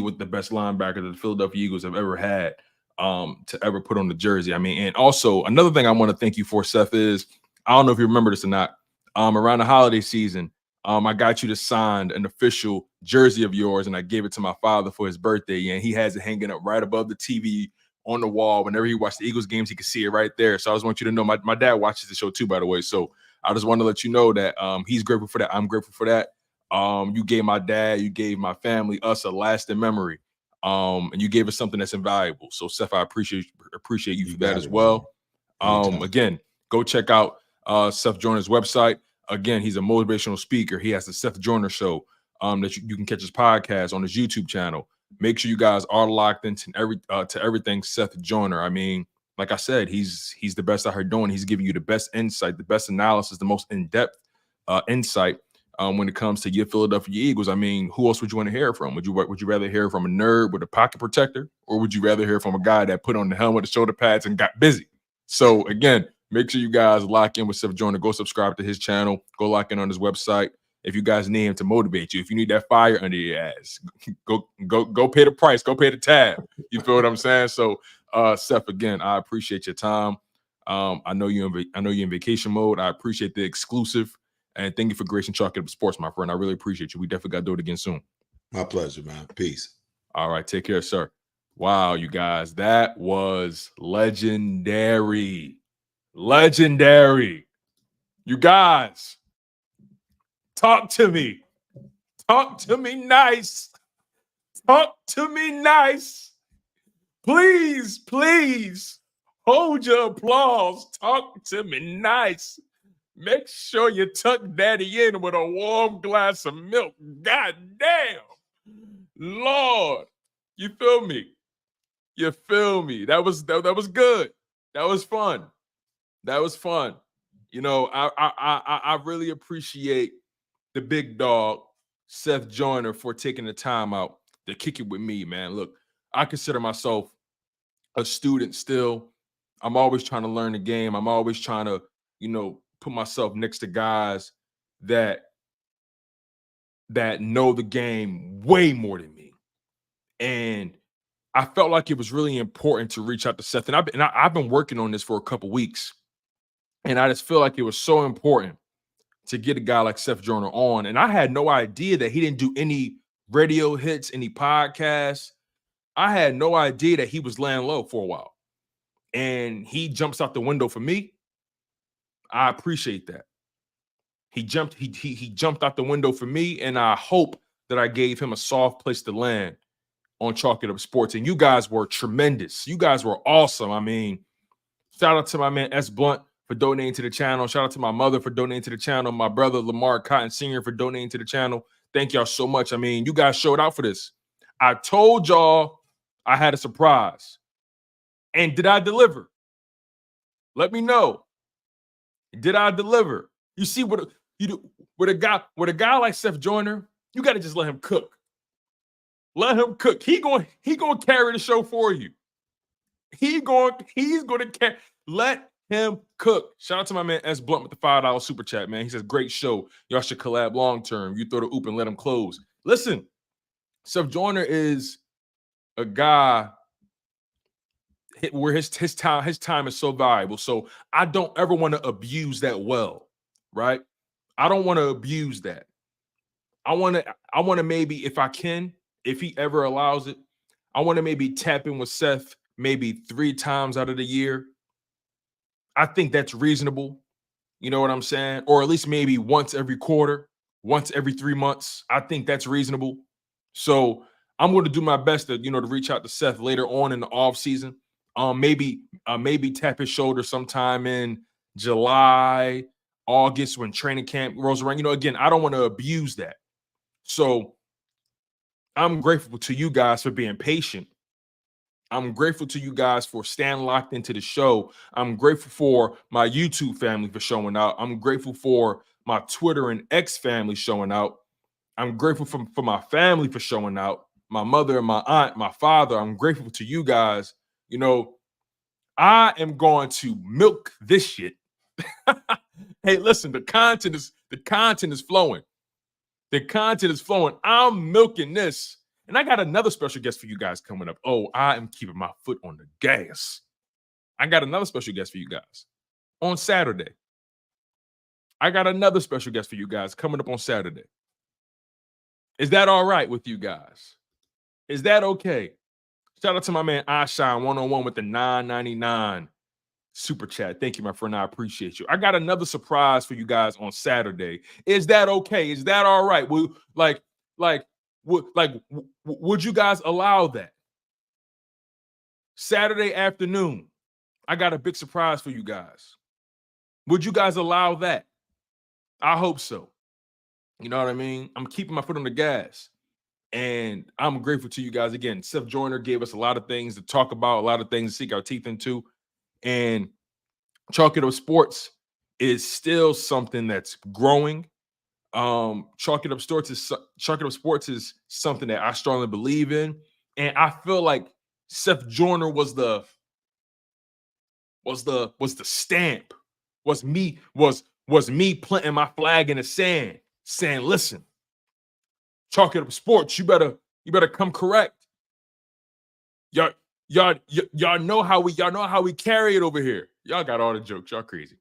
with the best linebacker that the Philadelphia Eagles have ever had to ever put on the jersey. I mean, and also another thing I want to thank you for, Seth, is I don't know if you remember this or not. Around the holiday season, I got you to sign an official jersey of yours, and I gave it to my father for his birthday, and he has it hanging up right above the TV on the wall. Whenever he watched the Eagles games, he could see it right there. So I just want you to know, my dad watches the show too, by the way. So I just want to let you know that he's grateful for that. I'm grateful for that. You gave my dad, you gave my family, us a lasting memory. And you gave us something that's invaluable. So Seth, I appreciate you for that as well. Again, go check out Seth Joyner's website. Again, he's a motivational speaker. He has the Seth Joyner Show that you can catch his podcast on his YouTube channel. Make sure you guys are locked into everything Seth Joyner. I mean, like I said, he's the best out here doing. He's giving you the best insight, the best analysis, the most in-depth insight when it comes to your Philadelphia Eagles. I mean, who else would you want to hear from? Would you rather hear from a nerd with a pocket protector, or would you rather hear from a guy that put on the helmet, the shoulder pads, and got busy? So again, make sure you guys lock in with Seth Joyner. Go subscribe to his channel. Go lock in on his website. If you guys need him to motivate you, if you need that fire under your ass, go pay the price. Go pay the tab. You feel what I'm saying? So, Seth, again, I appreciate your time. I know you're in vacation mode. I appreciate the exclusive, and thank you for gracing Chalk It Up Sports, my friend. I really appreciate you. We definitely got to do it again soon. My pleasure, man. Peace. All right, take care, sir. Wow, you guys, that was legendary. Legendary. You guys, talk to me. Talk to me nice. Talk to me nice. Please hold your applause. Talk to me nice. Make sure you tuck daddy in with a warm glass of milk. God damn. Lord. You feel me? You feel me? That was good. That was fun. That was fun. You know, I really appreciate the big dog, Seth Joyner for taking the time out to kick it with me, man. Look, I consider myself a student still. I'm always trying to learn the game. I'm always trying to, put myself next to guys that know the game way more than me. And I felt like it was really important to reach out to Seth. And I've been working on this for a couple weeks. And I just feel like it was so important to get a guy like Seth Joiner on. And I had no idea that he didn't do any radio hits, any podcasts. I had no idea that he was laying low for a while. And he jumps out the window for me. I appreciate that. He jumped out the window for me, and I hope that I gave him a soft place to land on Chalk It Up Sports. And you guys were tremendous. You guys were awesome. I mean, shout out to my man S. Blunt for donating to the channel. Shout out to my mother for donating to the channel. My brother Lamar Cotton Sr. for donating to the channel. Thank y'all so much. I mean, you guys showed out for this. I told y'all I had a surprise. And did I deliver? Let me know. Did I deliver? You see what you do with a guy like Seth Joyner, you got to just let him cook. Let him cook. He going to carry the show for you. He's going to carry. Let him cook. Shout out to my man S. Blunt with the $5 super chat, man. He says, great show. Y'all should collab long term. You throw the oop and let him close. Listen, Seth Joyner is a guy where his time is so valuable. So I don't ever want to abuse that well, right? I don't want to abuse that. I want to maybe, if I can, if he ever allows it, I want to maybe tap in with Seth maybe 3 times out of the year. I think that's reasonable. You know what I'm saying? Or at least maybe once every quarter, once every 3 months. I think that's reasonable. So I'm going to do my best to, to reach out to Seth later on in the offseason. Maybe tap his shoulder sometime in July, August when training camp rolls around. Again, I don't want to abuse that. So I'm grateful to you guys for being patient. I'm grateful to you guys for staying locked into the show. I'm grateful for my YouTube family for showing out. I'm grateful for my Twitter and X family showing out. I'm grateful for my family for showing out. My mother and my aunt, my father. I'm grateful to you guys. I am going to milk this shit. Hey, listen, the content is flowing. The content is flowing. I'm milking this. And I got another special guest for you guys coming up. Oh, I am keeping my foot on the gas. I got another special guest for you guys on Saturday. I got another special guest for you guys coming up on Saturday. Is that all right with you guys? Is that okay? Shout out to my man iShine 101 with the $9.99 super chat. Thank you, my friend. I appreciate you. I got another surprise for you guys on Saturday. Is that okay? Is that all right? Would you guys allow that? Saturday afternoon, I got a big surprise for you guys. Would you guys allow that? I hope so. You know what I mean? I'm keeping my foot on the gas. And I'm grateful to you guys. Again, Seth Joyner gave us a lot of things to talk about, a lot of things to sink our teeth into. And Chalk It Up Sports is still something that's growing. Chalk It Up Sports is something that I strongly believe in. And I feel like Seth Joyner was the stamp, was me planting my flag in the sand, saying, listen, Chalk It Up Sports, you better come correct. Y'all know how we carry it over here. Y'all got all the jokes. Y'all crazy.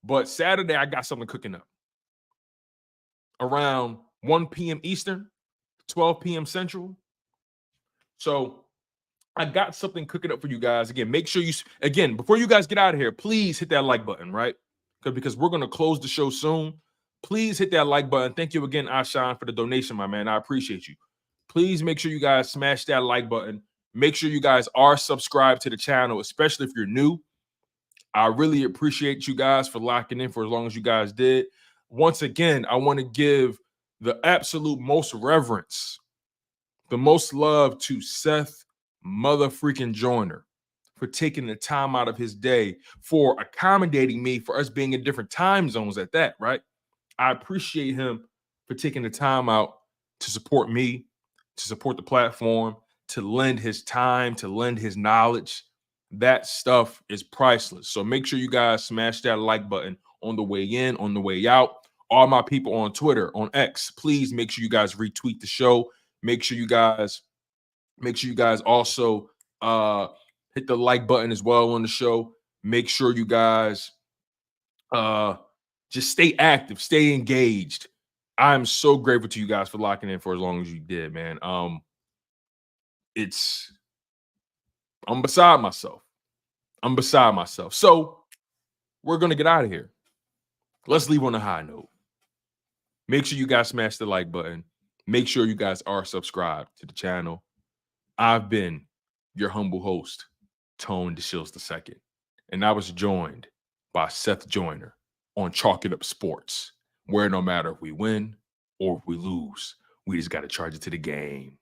But Saturday, I got something cooking up. Around 1 p.m. Eastern, 12 p.m. Central. So I got something cooking up for you guys. Again, make sure before you guys get out of here, please hit that like button, right? Because we're going to close the show soon. Please hit that like button. Thank you again, Ashine, for the donation, my man. I appreciate you. Please make sure you guys smash that like button. Make sure you guys are subscribed to the channel, especially if you're new. I really appreciate you guys for locking in for as long as you guys did. Once again, I want to give the absolute most reverence, the most love to Seth motherfreaking Joyner for taking the time out of his day, for accommodating me, for us being in different time zones at that, right? I appreciate him for taking the time out to support me, to support the platform, to lend his time, to lend his knowledge. That stuff is priceless. So make sure you guys smash that like button on the way in, on the way out. All my people on Twitter, on X, please make sure you guys retweet the show. Make sure you guys also hit the like button as well on the show. Make sure you guys just stay active, stay engaged. I'm so grateful to you guys for locking in for as long as you did, man. I'm beside myself. So we're gonna get out of here. Let's leave on a high note. Make sure you guys smash the like button. Make sure you guys are subscribed to the channel. I've been your humble host, Tone DeShields II, and I was joined by Seth Joyner on Chalk It Up Sports, where no matter if we win or if we lose, we just got to charge it to the game.